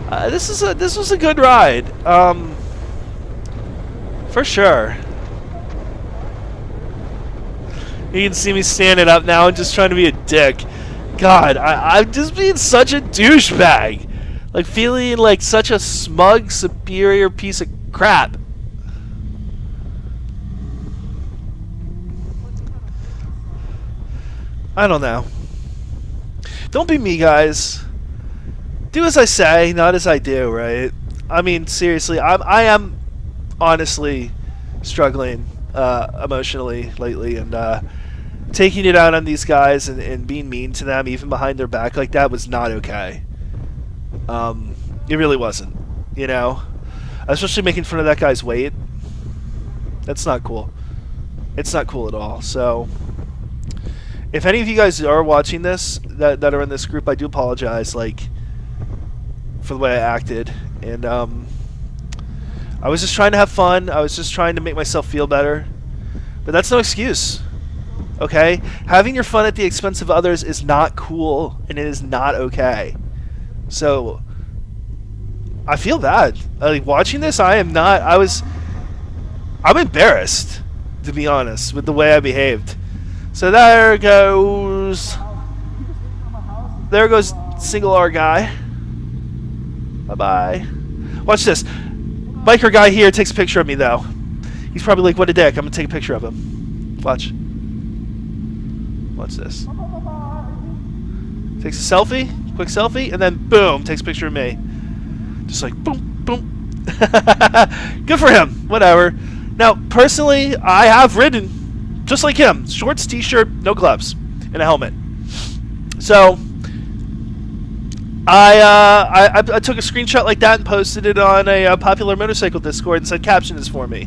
This was a good ride, for sure. You can see me standing up now and just trying to be a dick. God, I'm just being such a douchebag, like feeling like such a smug, superior piece of crap. I don't know. Don't be me, guys. Do as I say, not as I do, right? I mean, seriously, I am honestly struggling emotionally lately, and taking it out on these guys and being mean to them, even behind their back like that, was not okay. It really wasn't, you know? Especially making fun of that guy's weight. That's not cool. It's not cool at all. So, if any of you guys are watching this, that are in this group, I do apologize. Like, for the way I acted, and I was just trying to have fun. I was just trying to make myself feel better, but that's no excuse. Okay, having your fun at the expense of others is not cool, and it is not okay. So I feel bad. Like, watching this, I'm embarrassed, to be honest, with the way I behaved. So there goes single R guy. Bye bye. Watch this. Biker guy here takes a picture of me though. He's probably like, what a dick. I'm gonna take a picture of him. Watch. Watch this. Takes a selfie, quick selfie, and then boom, takes a picture of me. Just like boom, boom. Good for him. Whatever. Now, personally, I have ridden just like him. Shorts, t-shirt, no gloves, and a helmet. So I took a screenshot like that and posted it on a popular motorcycle Discord and said, caption this for me.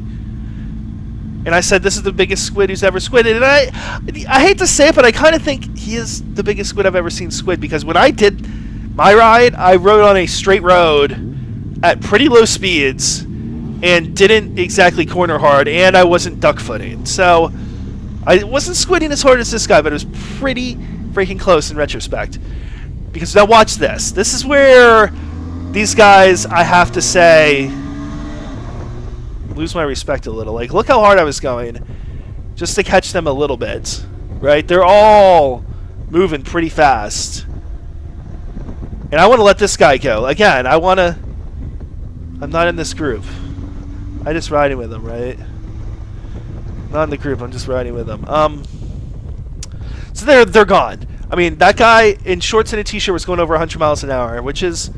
And I said, this is the biggest squid who's ever squidded. And I hate to say it, but I kind of think he is the biggest squid I've ever seen squid, because when I did my ride, I rode on a straight road at pretty low speeds and didn't exactly corner hard, and I wasn't duck footing. So I wasn't squidding as hard as this guy, but it was pretty freaking close in retrospect. Because now watch this. This is where these guys, I have to say, lose my respect a little. Like, look how hard I was going just to catch them a little bit. Right? They're all moving pretty fast. And I want to let this guy go. Again, I'm not in this group. I'm just riding with them, right? Not in the group, I'm just riding with them. So they're gone. I mean, that guy in shorts and a t-shirt was going over 100 miles an hour, which is,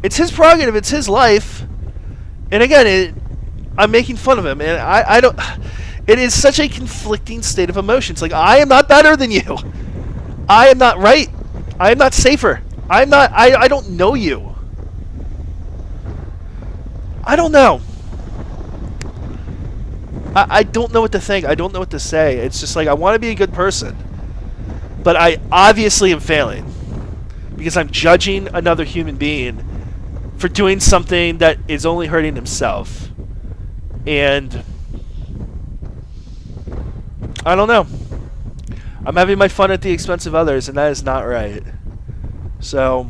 it's his prerogative, it's his life. And again, I'm making fun of him, and I don't, it is such a conflicting state of emotions. Like, I am not better than you. I am not right. I am not safer. I don't know you. I don't know. I don't know what to think. I don't know what to say. It's just like, I want to be a good person, but I obviously am failing because I'm judging another human being for doing something that is only hurting himself. And I don't know. I'm having my fun at the expense of others, and that is not right. So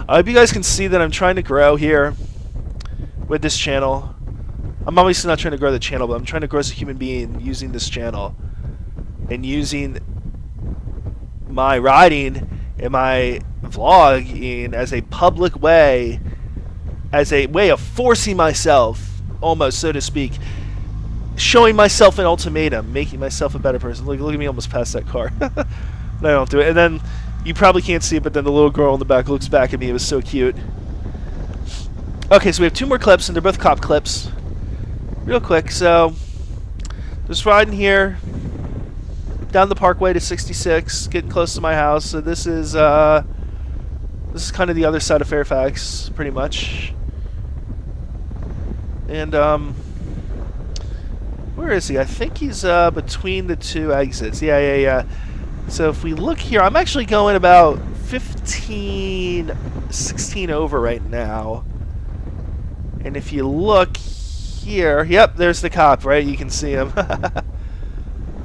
I hope you guys can see that I'm trying to grow here with this channel. I'm obviously not trying to grow the channel, but I'm trying to grow as a human being using this channel and using my riding and my vlogging as a public way, as a way of forcing myself, almost, so to speak, showing myself an ultimatum, making myself a better person. Look at me almost past that car. I don't do it. And then you probably can't see it, but then the little girl in the back looks back at me. It was so cute. Okay, so we have 2 more clips, and they're both cop clips. Real quick, so just riding here down the parkway to 66, getting close to my house. So this is kind of the other side of Fairfax, pretty much. And where is he? I think he's between the 2 exits. Yeah. So if we look here, I'm actually going about 16 over right now. And if you look here, yep, there's the cop, right? You can see him.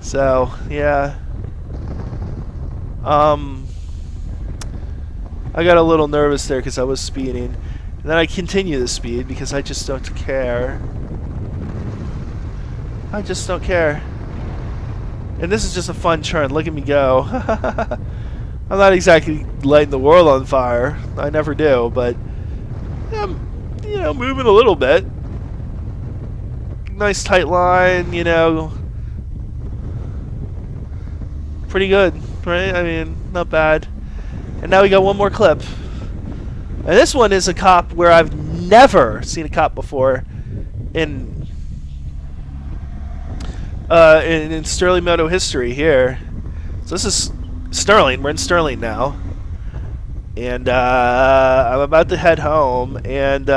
So, yeah. I got a little nervous there because I was speeding. And then I continue the speed because I just don't care. I just don't care. And this is just a fun turn. Look at me go. I'm not exactly lighting the world on fire. I never do, but I'm, moving a little bit. Nice tight line, pretty good, right? I mean, not bad. And now we got one more clip. And this one is a cop where I've never seen a cop before in Sterling Moto history here. So this is Sterling. We're in Sterling now. And I'm about to head home. And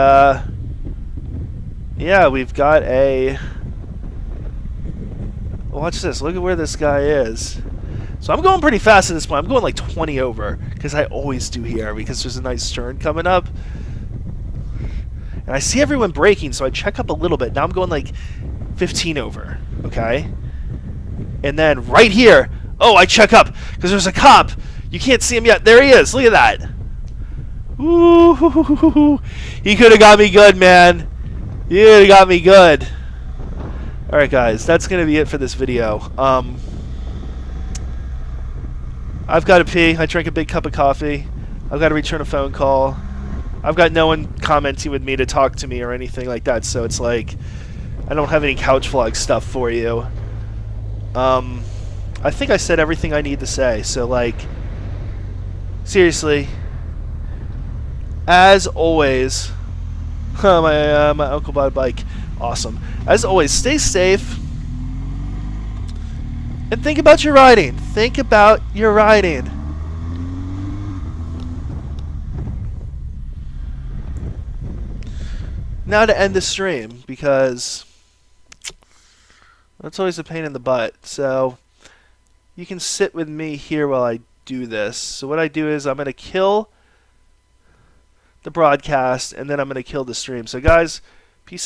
yeah, we've got a... Watch this. Look at where this guy is. So I'm going pretty fast at this point. I'm going like 20 over, because I always do here, because there's a nice turn coming up. And I see everyone braking, so I check up a little bit. Now I'm going like 15 over, okay? And then right here, oh, I check up, because there's a cop. You can't see him yet. There he is. Look at that. Ooh, he could have got me good, man. He could have got me good. Alright, guys, that's going to be it for this video. I've got to pee. I drank a big cup of coffee. I've got to return a phone call. I've got no one commenting with me to talk to me or anything like that, so it's like I don't have any couch vlog stuff for you. I think I said everything I need to say, so like, seriously, as always, my uncle bought a bike. Awesome. As always, stay safe. And think about your riding. Think about your riding. Now to end the stream, because that's always a pain in the butt. So you can sit with me here while I do this. So what I do is I'm going to kill the broadcast, and then I'm going to kill the stream. So guys,